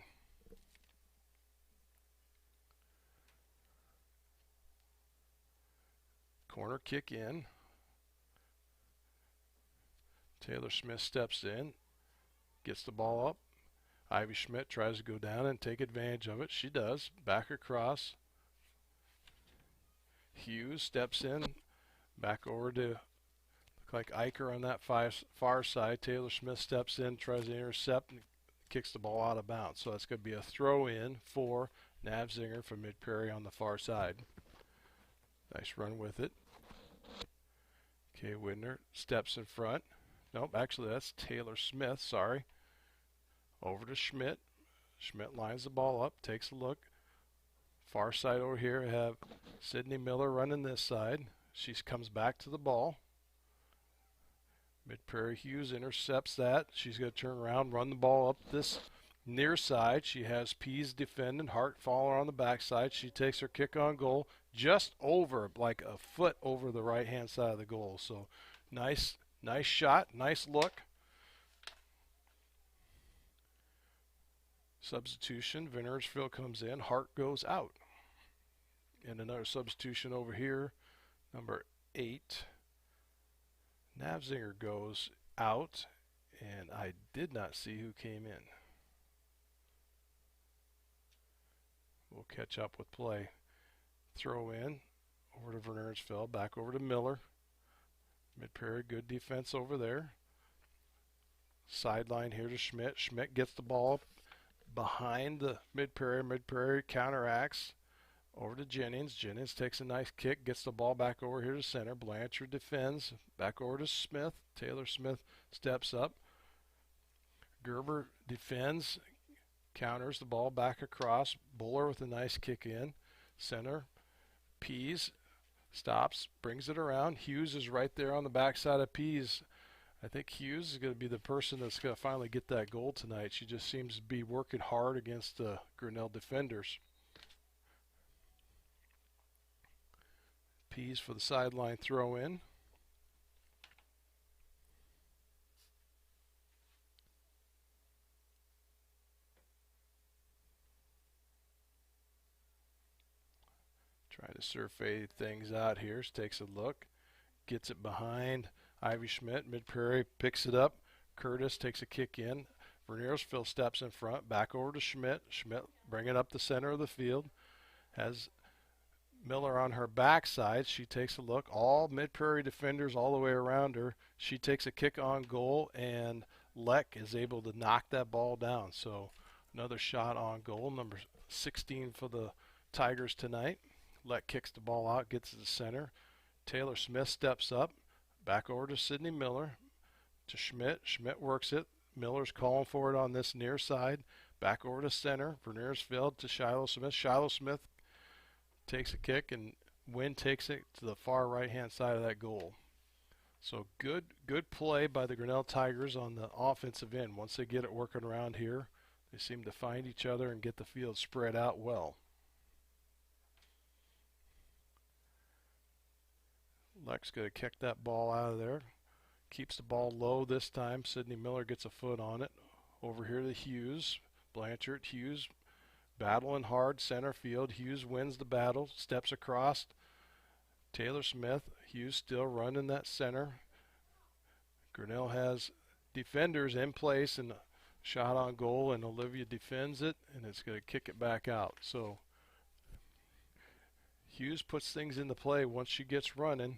Corner kick in. Taylor Smith steps in, gets the ball up. Ivy Schmidt tries to go down and take advantage of it. She does. Back across. Hughes steps in. Back over to, look like Eicher on that far side. Taylor Smith steps in, tries to intercept, and kicks the ball out of bounds. So that's going to be a throw in for Navzinger from Mid-Prairie on the far side. Nice run with it. Kay Widner steps in front. Nope, actually that's Taylor Smith, sorry. Over to Schmidt. Schmidt lines the ball up, takes a look. Far side over here, I have Sydney Miller running this side. She comes back to the ball. Mid-Prairie Hughes intercepts that. She's going to turn around, run the ball up this near side. She has Pease defending, Hart following on the backside. She takes her kick on goal just over, like a foot over the right-hand side of the goal. So nice shot, nice look. Substitution, Vernersfield comes in, Hart goes out. And another substitution over here, number 8. Navzinger goes out, and I did not see who came in. will catch up with play. Throw in over to Vernersville, back over to Miller. Mid-Prairie, good defense over there. Sideline here to Schmidt. Schmidt gets the ball behind the Mid-Prairie. Mid-Prairie counteracts over to Jennings. Jennings takes a nice kick, gets the ball back over here to center. Blanchard defends, back over to Smith. Taylor Smith steps up. Gerber defends, counters the ball back across. Buller with a nice kick in. Center, Pease stops, brings it around. Hughes is right there on the backside of Pease. I think Hughes is going to be the person that's going to finally get that goal tonight. She just seems to be working hard against the Grinnell defenders. Pease for the sideline throw in. Trying to survey things out here. Takes a look. Gets it behind Ivy Schmidt. Mid-Prairie picks it up. Curtis takes a kick in. Vernersville steps in front. Back over to Schmidt. Schmidt bring it up the center of the field. Has Miller on her backside. She takes a look. All Mid-Prairie defenders all the way around her. She takes a kick on goal, and Leck is able to knock that ball down. So another shot on goal. Number 16 for the Tigers tonight. Leck kicks the ball out, gets to the center. Taylor Smith steps up. Back over to Sydney Miller. To Schmidt. Schmidt works it. Miller's calling for it on this near side. Back over to center. Vernersville to Shiloh Smith. Shiloh Smith takes a kick, and Wynn takes it to the far right-hand side of that goal. So good play by the Grinnell Tigers on the offensive end. Once they get it working around here, they seem to find each other and get the field spread out well. Leck's going to kick that ball out of there. Keeps the ball low this time. Sydney Miller gets a foot on it. Over here to Hughes. Blanchard, Hughes battling hard, center field. Hughes wins the battle, steps across. Taylor Smith, Hughes still running that center. Grinnell has defenders in place and a shot on goal, and Olivia defends it, and it's going to kick it back out. So Hughes puts things into play once she gets running.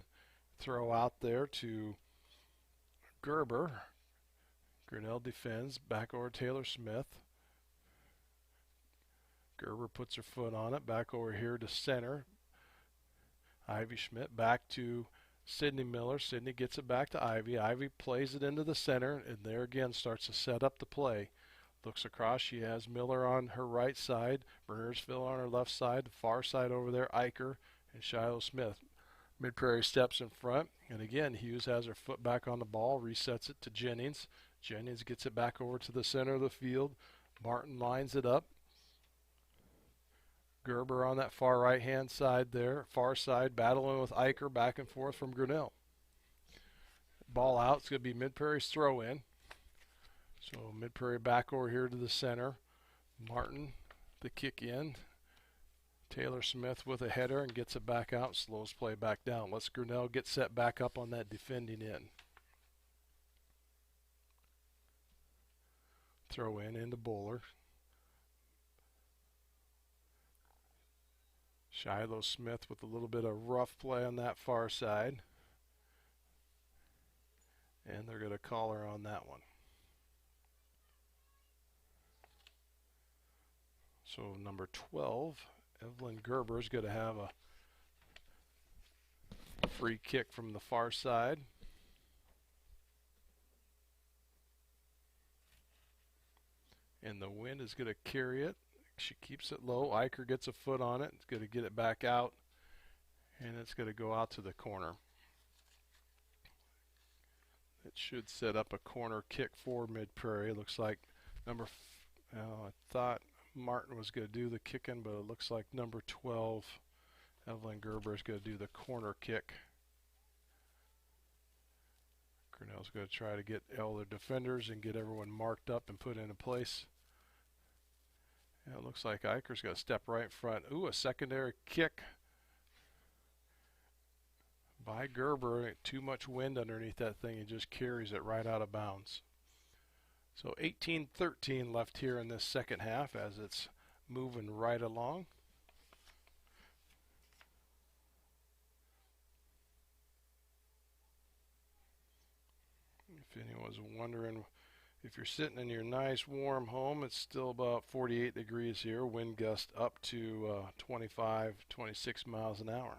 Throw out there to Gerber. Grinnell defends, back over Taylor Smith. Gerber puts her foot on it, back over here to center. Ivy Schmidt back to Sydney Miller. Sydney gets it back to Ivy. Ivy plays it into the center, and there again starts to set up the play. Looks across, she has Miller on her right side, Vernersville on her left side, the far side over there, Eicher and Shiloh Smith. Mid-Prairie steps in front, and again Hughes has her foot back on the ball, resets it to Jennings. Jennings gets it back over to the center of the field. Martin lines it up. Gerber on that far right-hand side there, far side, battling with Eicher back and forth from Grinnell. Ball out, it's going to be Mid-Prairie's throw in. So Mid-Prairie back over here to the center. Martin, the kick in. Taylor Smith with a header and gets it back out, slows play back down. Let's Grinnell get set back up on that defending end. Throw in into Bowler. Shiloh Smith with a little bit of rough play on that far side. And they're going to call her on that one. So number 12, Evelyn Gerber is going to have a free kick from the far side. And the wind is going to carry it. She keeps it low. Eicher gets a foot on it. It's going to get it back out. And it's going to go out to the corner. It should set up a corner kick for Mid-Prairie. Looks like I thought Martin was going to do the kicking, but it looks like number 12, Evelyn Gerber, is going to do the corner kick. Grinnell's going to try to get all their defenders and get everyone marked up and put into place. Yeah, it looks like Eicher's going to step right in front. Ooh, a secondary kick by Gerber. Too much wind underneath that thing and just carries it right out of bounds. So 18-13 left here in this second half as it's moving right along. If anyone's wondering, if you're sitting in your nice warm home, it's still about 48 degrees here. Wind gust up to 25, 26 miles an hour.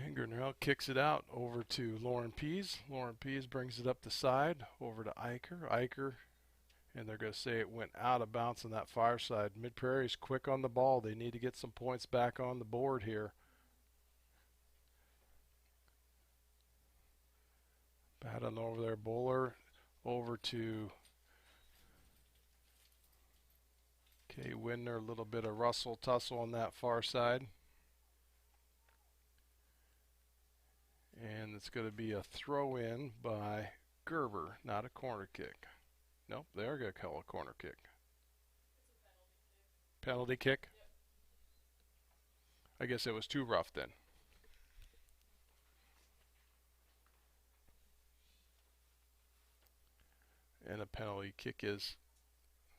And Grinnell kicks it out over to Lauren Pease. Lauren Pease brings it up the side over to Eicher. Eicher, and they're going to say it went out of bounds on that far side. Mid-Prairie's quick on the ball. They need to get some points back on the board here. Batting over there, Bowler over to Kay Widner. A little bit of rustle tussle on that far side. And it's going to be a throw in by Gerber, not a corner kick. Nope, they're going to call a corner kick. Penalty kick? Yep. I guess it was too rough then. And a penalty kick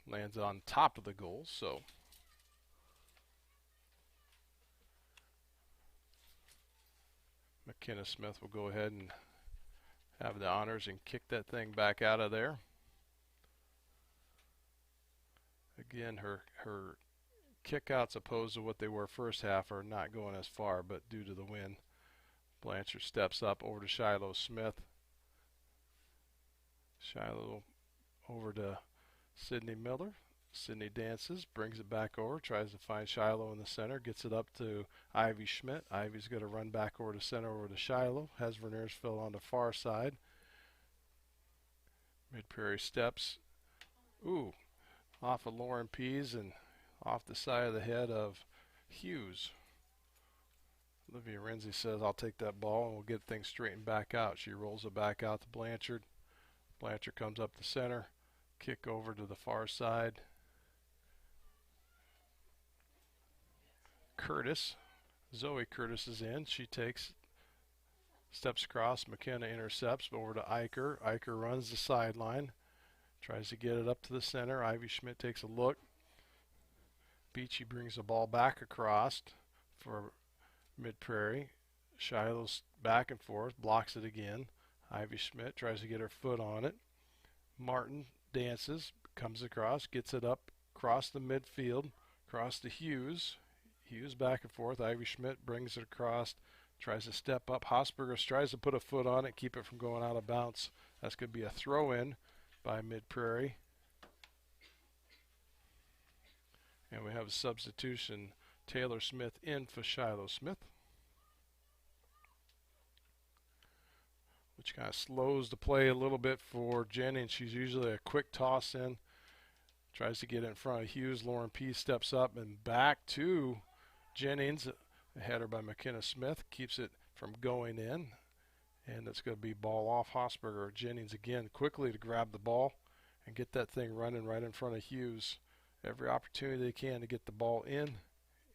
lands on top of the goal, so McKenna Smith will go ahead and have the honors and kick that thing back out of there. Again, her kickouts opposed to what they were first half are not going as far, but due to the wind, Blanchard steps up over to Shiloh Smith. Shiloh over to Sydney Miller. Sydney dances, brings it back over, tries to find Shiloh in the center, gets it up to Ivy Schmidt. Ivy's going to run back over to center over to Shiloh. Has Verneersville on the far side. Mid-Prairie steps. Ooh, off of Lauren Pease and off the side of the head of Hughes. Olivia Renzi says, I'll take that ball and we'll get things straightened back out. She rolls it back out to Blanchard. Blanchard comes up the center. Kick over to the far side. Curtis. Zoe Curtis is in. She steps across. McKenna intercepts over to Eicher. Eicher runs the sideline. Tries to get it up to the center. Ivy Schmidt takes a look. Beachy brings the ball back across for Mid-Prairie. Shiloh's back and forth. Blocks it again. Ivy Schmidt tries to get her foot on it. Martin dances. Comes across. Gets it up across the midfield. Across to Hughes. Hughes back and forth. Ivy Schmidt brings it across, tries to step up. Hosberger tries to put a foot on it, keep it from going out of bounds. That's going to be a throw-in by Mid-Prairie. And we have a substitution, Taylor Smith in for Shiloh Smith, which kind of slows the play a little bit for Jennings. She's usually a quick toss in. Tries to get in front of Hughes. Lauren P. steps up and back to Jennings. A header by McKenna Smith keeps it from going in. And it's going to be ball off Hosberger. Jennings again quickly to grab the ball and get that thing running right in front of Hughes. Every opportunity they can to get the ball in.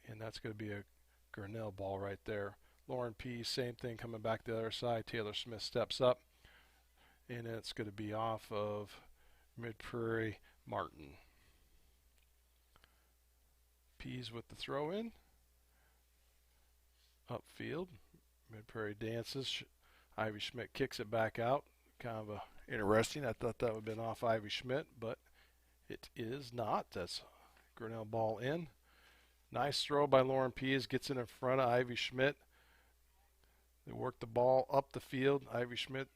And that's going to be a Grinnell ball right there. Lauren P. same thing coming back the other side. Taylor Smith steps up. And it's going to be off of Mid-Prairie Martin. Pease with the throw in. Upfield. Mid-Prairie dances. Ivy Schmidt kicks it back out. Kind of interesting. I thought that would have been off Ivy Schmidt, but it is not. That's Grinnell ball in. Nice throw by Lauren Pease. Gets it in front of Ivy Schmidt. They work the ball up the field. Ivy Schmidt.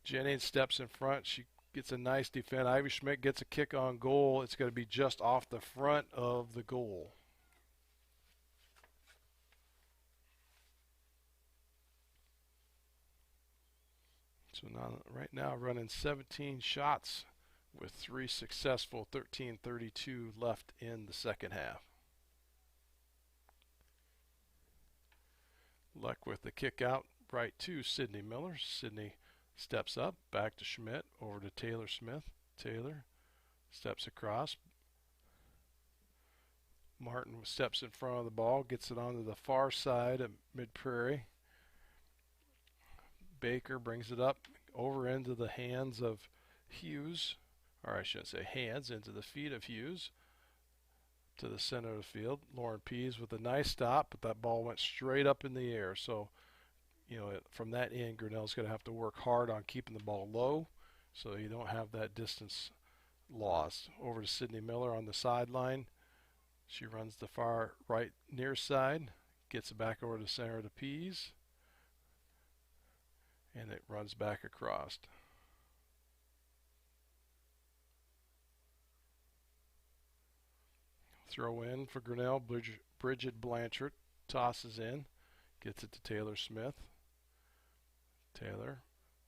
Jennings steps in front. She gets a nice defense. Ivy Schmidt gets a kick on goal. It's going to be just off the front of the goal. So now, right now running 17 shots with 3 successful, 13:32 left in the second half. Luck with the kick out right to Sydney Miller. Sydney steps up, back to Schmidt, over to Taylor Smith. Taylor steps across. Martin steps in front of the ball, gets it onto the far side of Mid-Prairie. Baker brings it up over into the hands of Hughes, or I shouldn't say hands, into the feet of Hughes. to the center of the field. Lauren Pease with a nice stop, but that ball went straight up in the air. So, from that end, Grinnell's going to have to work hard on keeping the ball low so you don't have that distance lost. Over to Sydney Miller on the sideline. She runs the far right near side, gets it back over to the center of the Pease, and it runs back across. Throw in for Grinnell. Bridget Blanchard tosses in, gets it to Taylor Smith. Taylor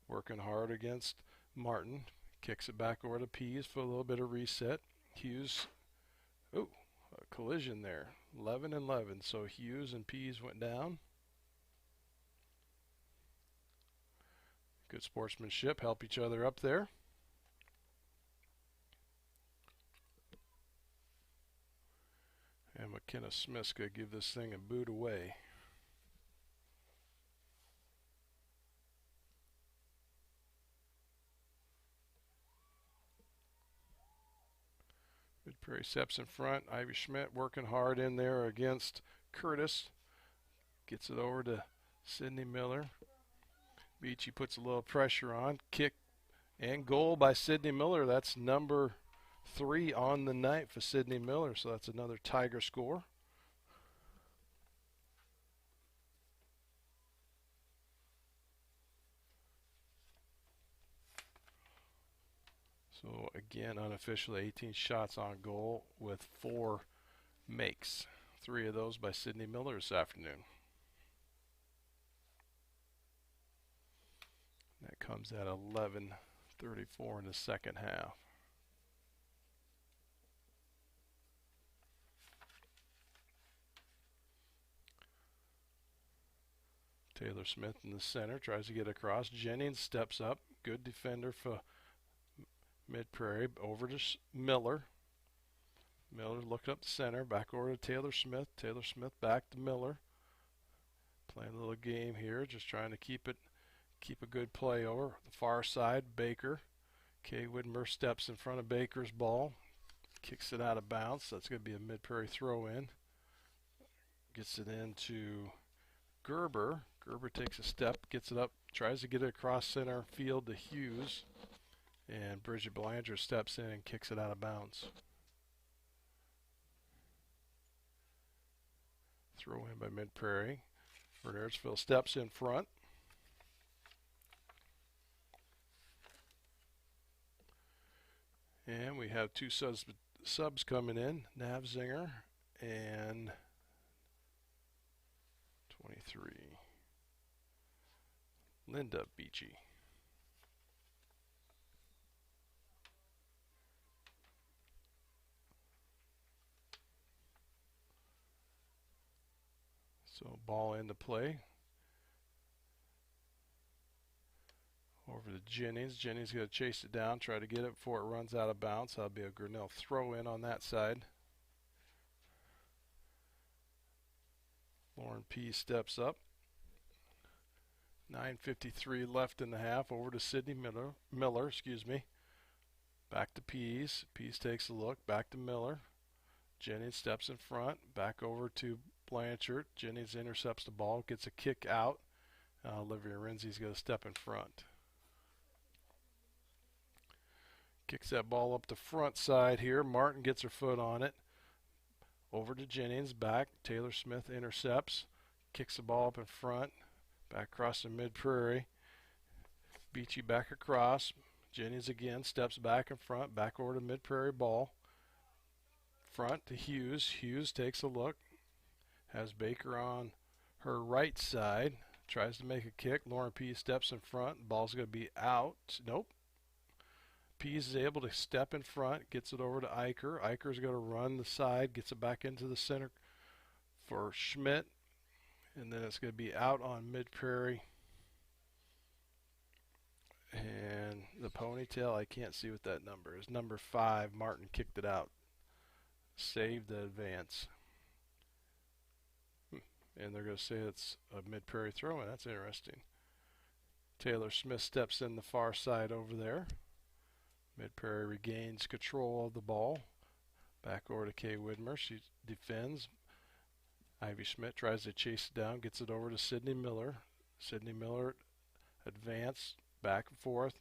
working hard against Martin, kicks it back over to Pease for a little bit of reset. Hughes, a collision there, 11-11. So Hughes and Pease went down. Good sportsmanship, help each other up there. And McKenna Smith's going to give this thing a boot away. Mid-Prairie steps in front. Ivy Schmidt working hard in there against Curtis. Gets it over to Sydney Miller. Beachy puts a little pressure on. Kick and goal by Sydney Miller. That's number 3 on the night for Sydney Miller. So that's another Tiger score. So again, unofficially 18 shots on goal with 4 makes. 3 of those by Sydney Miller this afternoon. That comes at 11:34 in the second half. Taylor Smith in the center, tries to get across. Jennings steps up. Good defender for Mid-Prairie. Over to Miller. Miller looked up the center, back over to Taylor Smith. Taylor Smith back to Miller. Playing a little game here, just trying to keep a good play over. The far side, Baker. Kay Widmer steps in front of Baker's ball. Kicks it out of bounds. That's going to be a Mid-Prairie throw in. Gets it into Gerber. Gerber takes a step, gets it up, tries to get it across center field to Hughes. And Bridget Belanger steps in and kicks it out of bounds. Throw in by Mid-Prairie. Bernardsville steps in front. And we have 2 subs coming in. Navzinger and 23. Linda Beachy. So ball into play. Over to Jennings. Jennings going to chase it down, try to get it before it runs out of bounds. That'll be a Grinnell throw in on that side. Lauren P. steps up. 9:53 left in the half. Over to Sydney Miller, Back to Pease. Pease takes a look. Back to Miller. Jennings steps in front. Back over to Blanchard. Jennings intercepts the ball. Gets a kick out. Olivia Renzi's going to step in front. Kicks that ball up the front side here. Martin gets her foot on it. Over to Jennings. Back. Taylor Smith intercepts. Kicks the ball up in front. Back across to Mid-Prairie. Beachy back across. Jennings again steps back in front. Back over to Mid-Prairie ball. Front to Hughes. Hughes takes a look. Has Baker on her right side. Tries to make a kick. Lauren Pease steps in front. Ball's going to be out. Nope. Pease is able to step in front. Gets it over to Eicher. Eicher's going to run the side. Gets it back into the center for Schmidt. And then it's going to be out on Mid-Prairie. And the ponytail, I can't see what that number is. Number 5, Martin kicked it out. Saved the advance. And they're going to say it's a Mid-Prairie throw-in. That's interesting. Taylor Smith steps in the far side over there. Mid-Prairie regains control of the ball. Back over to Kay Widmer. She defends. Ivy Schmidt tries to chase it down, gets it over to Sydney Miller. Sydney Miller advance, back and forth,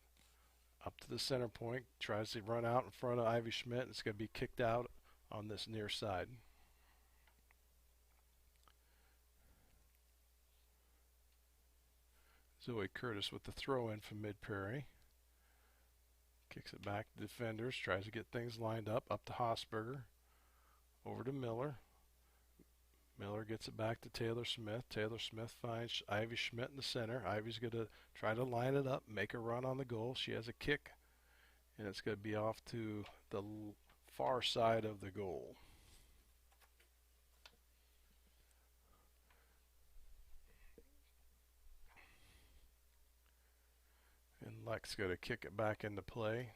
up to the center point, tries to run out in front of Ivy Schmidt. It's going to be kicked out on this near side. Zoe Curtis with the throw in from Mid-Prairie. Kicks it back to defenders, tries to get things lined up to Hosberger. Over to Miller. Miller gets it back to Taylor Smith. Taylor Smith finds Ivy Schmidt in the center. Ivy's going to try to line it up, make a run on the goal. She has a kick, and it's going to be off to the far side of the goal. And Lex going to kick it back into play.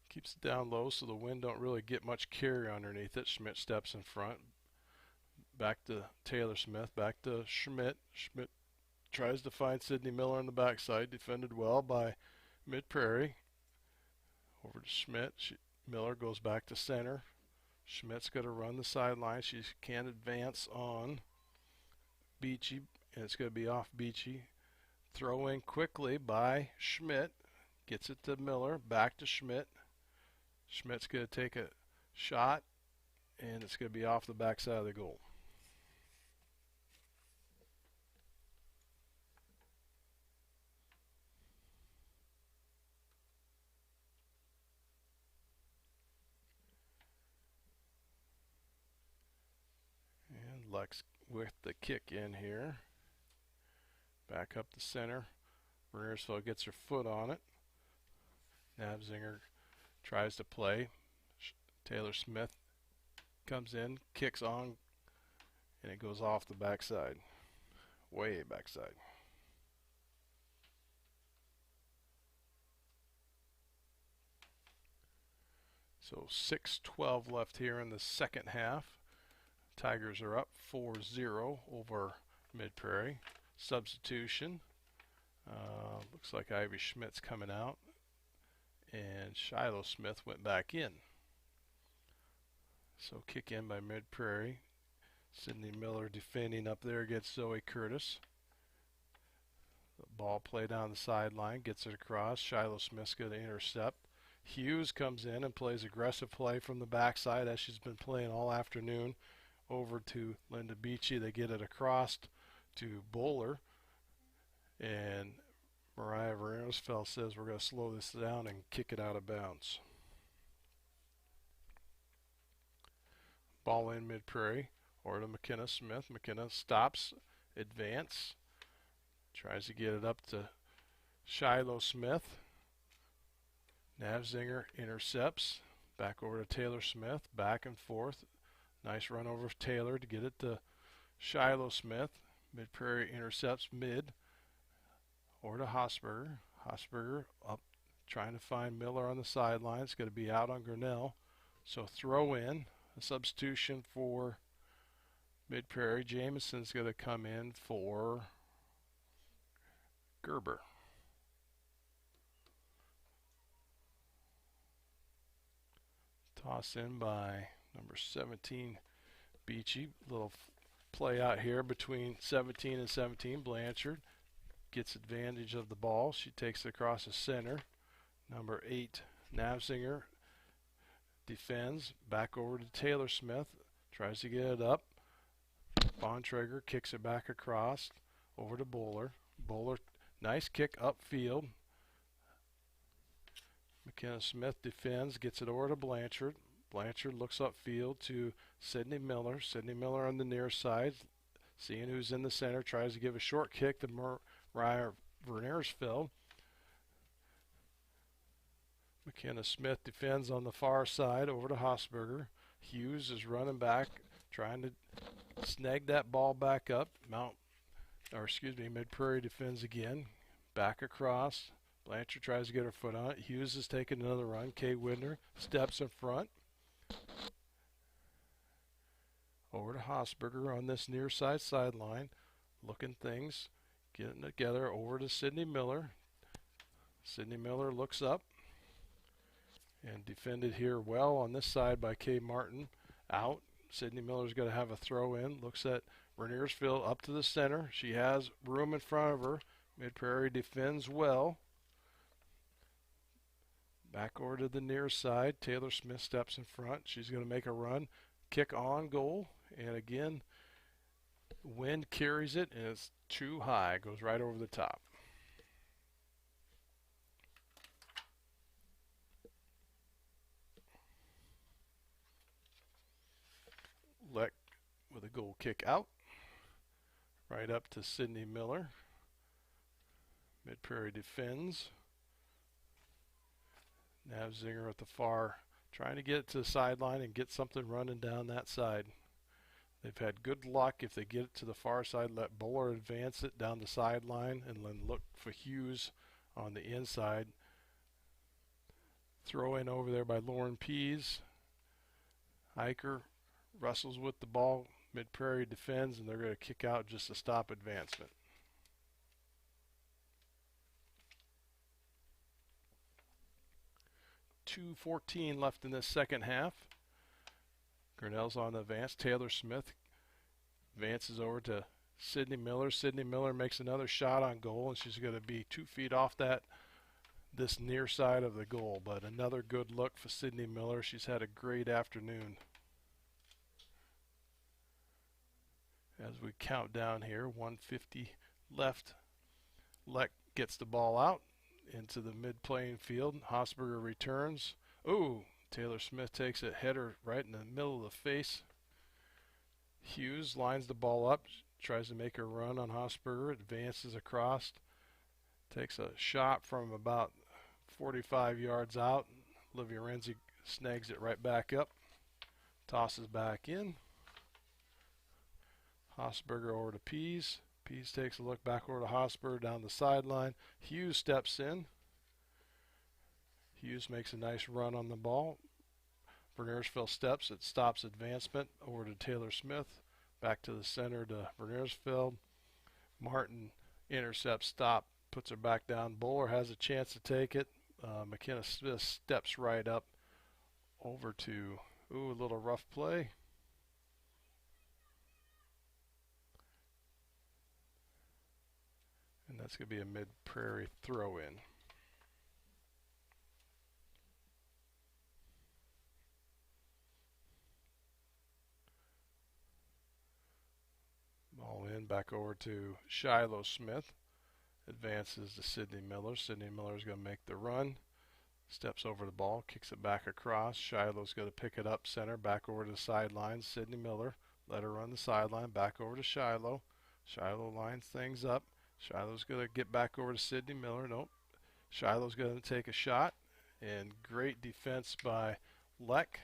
Keeps it down low so the wind don't really get much carry underneath it. Schmidt steps in front. Back to Taylor Smith. Back to Schmidt. Schmidt tries to find Sydney Miller on the backside. Defended well by Mid-Prairie. Over to Schmidt. Miller goes back to center. Schmidt's going to run the sideline. She can't advance on Beachy, and it's going to be off Beachy. Throw in quickly by Schmidt. Gets it to Miller. Back to Schmidt. Schmidt's going to take a shot, and it's going to be off the backside of the goal. And Lex with the kick in here. Back up the center. Verneersville gets her foot on it. Nabzinger tries to play. Taylor Smith comes in, kicks on, and it goes off the backside. Way backside. So 6:12 left here in the second half. Tigers are up 4-0 over Mid-Prairie. Substitution. Looks like Ivy Schmidt's coming out. And Shiloh Smith went back in. So kick in by Mid-Prairie. Sydney Miller defending up there against Zoe Curtis. The ball play down the sideline, gets it across. Shiloh Smith's going to intercept. Hughes comes in and plays aggressive play from the backside as she's been playing all afternoon. Over to Linda Beachy. They get it across to Bowler. And Mariah Verenosfeld says we're going to slow this down and kick it out of bounds. Ball in Mid-Prairie. Or to McKenna Smith. McKenna stops, advance. Tries to get it up to Shiloh Smith. Navzinger intercepts. Back over to Taylor Smith. Back and forth. Nice run over Taylor to get it to Shiloh Smith. Mid-Prairie intercepts mid. Over to Hosberger. Hosberger up trying to find Miller on the sideline. It's going to be out on Grinnell. So throw in. A substitution for Mid-Prairie. Jameson's going to come in for Gerber. Toss in by number 17, Beachy. Little play out here between 17 and 17. Blanchard gets advantage of the ball. She takes it across the center. Number 8, Navzinger defends. Back over to Taylor Smith. Tries to get it up. Bontrager kicks it back across. Over to Bowler. Bowler, nice kick upfield. McKenna Smith defends. Gets it over to Blanchard. Blanchard looks upfield to Sydney Miller. Sydney Miller on the near side. Seeing who's in the center. Tries to give a short kick to Mariah Veneersville. McKenna Smith defends on the far side over to Hosberger. Hughes is running back, trying to snag that ball back up. Mid-Prairie defends again. Back across. Blanchard tries to get her foot on it. Hughes is taking another run. Kay Widner steps in front. Over to Hosberger on this near side sideline. Looking things. Getting together over to Sydney Miller. Sydney Miller looks up. And defended here well on this side by Kay Martin. Out. Sydney Miller's going to have a throw in. Looks at Verniersfield up to the center. She has room in front of her. Mid-Prairie defends well. Back over to the near side. Taylor Smith steps in front. She's going to make a run. Kick on goal. And again, wind carries it, and it's too high. Goes right over the top. Leck with a goal kick out. Right up to Sydney Miller. Mid-Prairie defends. Navzinger at the far, trying to get to the sideline and get something running down that side. They've had good luck if they get it to the far side, let Bowler advance it down the sideline, and then look for Hughes on the inside. Throw in over there by Lauren Pease. Hiker wrestles with the ball. Mid-Prairie defends, and they're going to kick out just to stop advancement. .2:14 left in this second half. Grinnell's on the advance. Taylor Smith advances over to Sydney Miller. Sydney Miller makes another shot on goal, and she's going to be 2 feet off this near side of the goal. But another good look for Sydney Miller. She's had a great afternoon. As we count down here, 1:50 left. Leck gets the ball out into the mid-playing field. Hosberger returns. Ooh, Taylor Smith takes a header right in the middle of the face. Hughes lines the ball up, tries to make a run on Hosberger, advances across, takes a shot from about 45 yards out. Olivia Renzi snags it right back up, tosses back in. Hosberger over to Pease. Pease takes a look back over to Hosberger down the sideline. Hughes steps in. Hughes makes a nice run on the ball. Verniersfield steps. It stops advancement over to Taylor Smith. Back to the center to Verniersfield. Martin intercepts, stop, puts her back down. Bowler has a chance to take it. McKenna Smith steps right up over to, a little rough play. And that's going to be a Mid-Prairie throw-in. Ball in, back over to Shiloh Smith. Advances to Sydney Miller. Sydney Miller's going to make the run. Steps over the ball, kicks it back across. Shiloh's going to pick it up center, back over to the sideline. Sydney Miller, let her run the sideline, back over to Shiloh. Shiloh lines things up. Shiloh's going to get back over to Sydney Miller. Nope. Shiloh's going to take a shot. And great defense by Leck.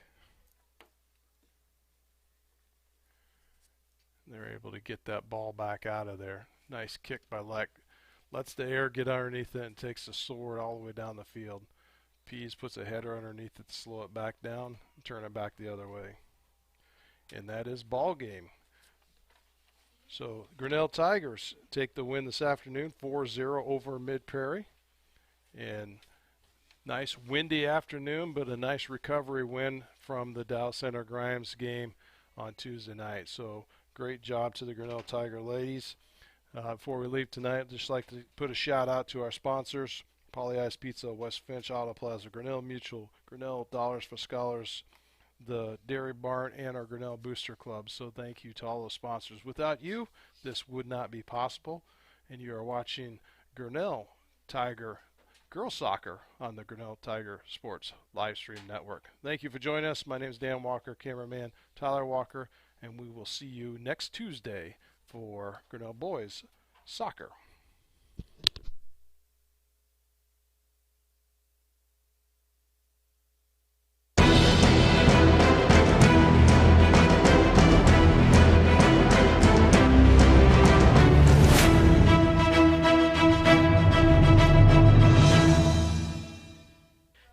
They're able to get that ball back out of there. Nice kick by Leck. Lets the air get underneath it and takes the sword all the way down the field. Pease puts a header underneath it to slow it back down and turn it back the other way. And that is ball game. So Grinnell Tigers take the win this afternoon, 4-0 over Mid-Prairie. And nice windy afternoon, but a nice recovery win from the Dow Center Grimes game on Tuesday night. So great job to the Grinnell Tiger ladies. Before we leave tonight, I'd just like to put a shout out to our sponsors: Polly Ice Pizza, West Finch Auto Plaza, Grinnell Mutual, Grinnell Dollars for Scholars, the Dairy Barn, and our Grinnell Booster Club. So thank you to all those sponsors. Without you, this would not be possible. And you are watching Grinnell Tiger Girls Soccer on the Grinnell Tiger Sports live stream network. Thank you for joining us. My name is Dan Walker, cameraman Tyler Walker, and we will see you next Tuesday for Grinnell Boys Soccer.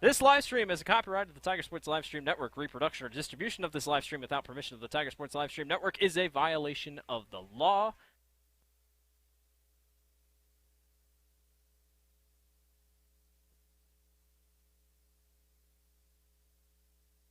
This live stream is a copyright of the Tiger Sports Live Stream Network. Reproduction or distribution of this live stream without permission of the Tiger Sports Live Stream Network is a violation of the law.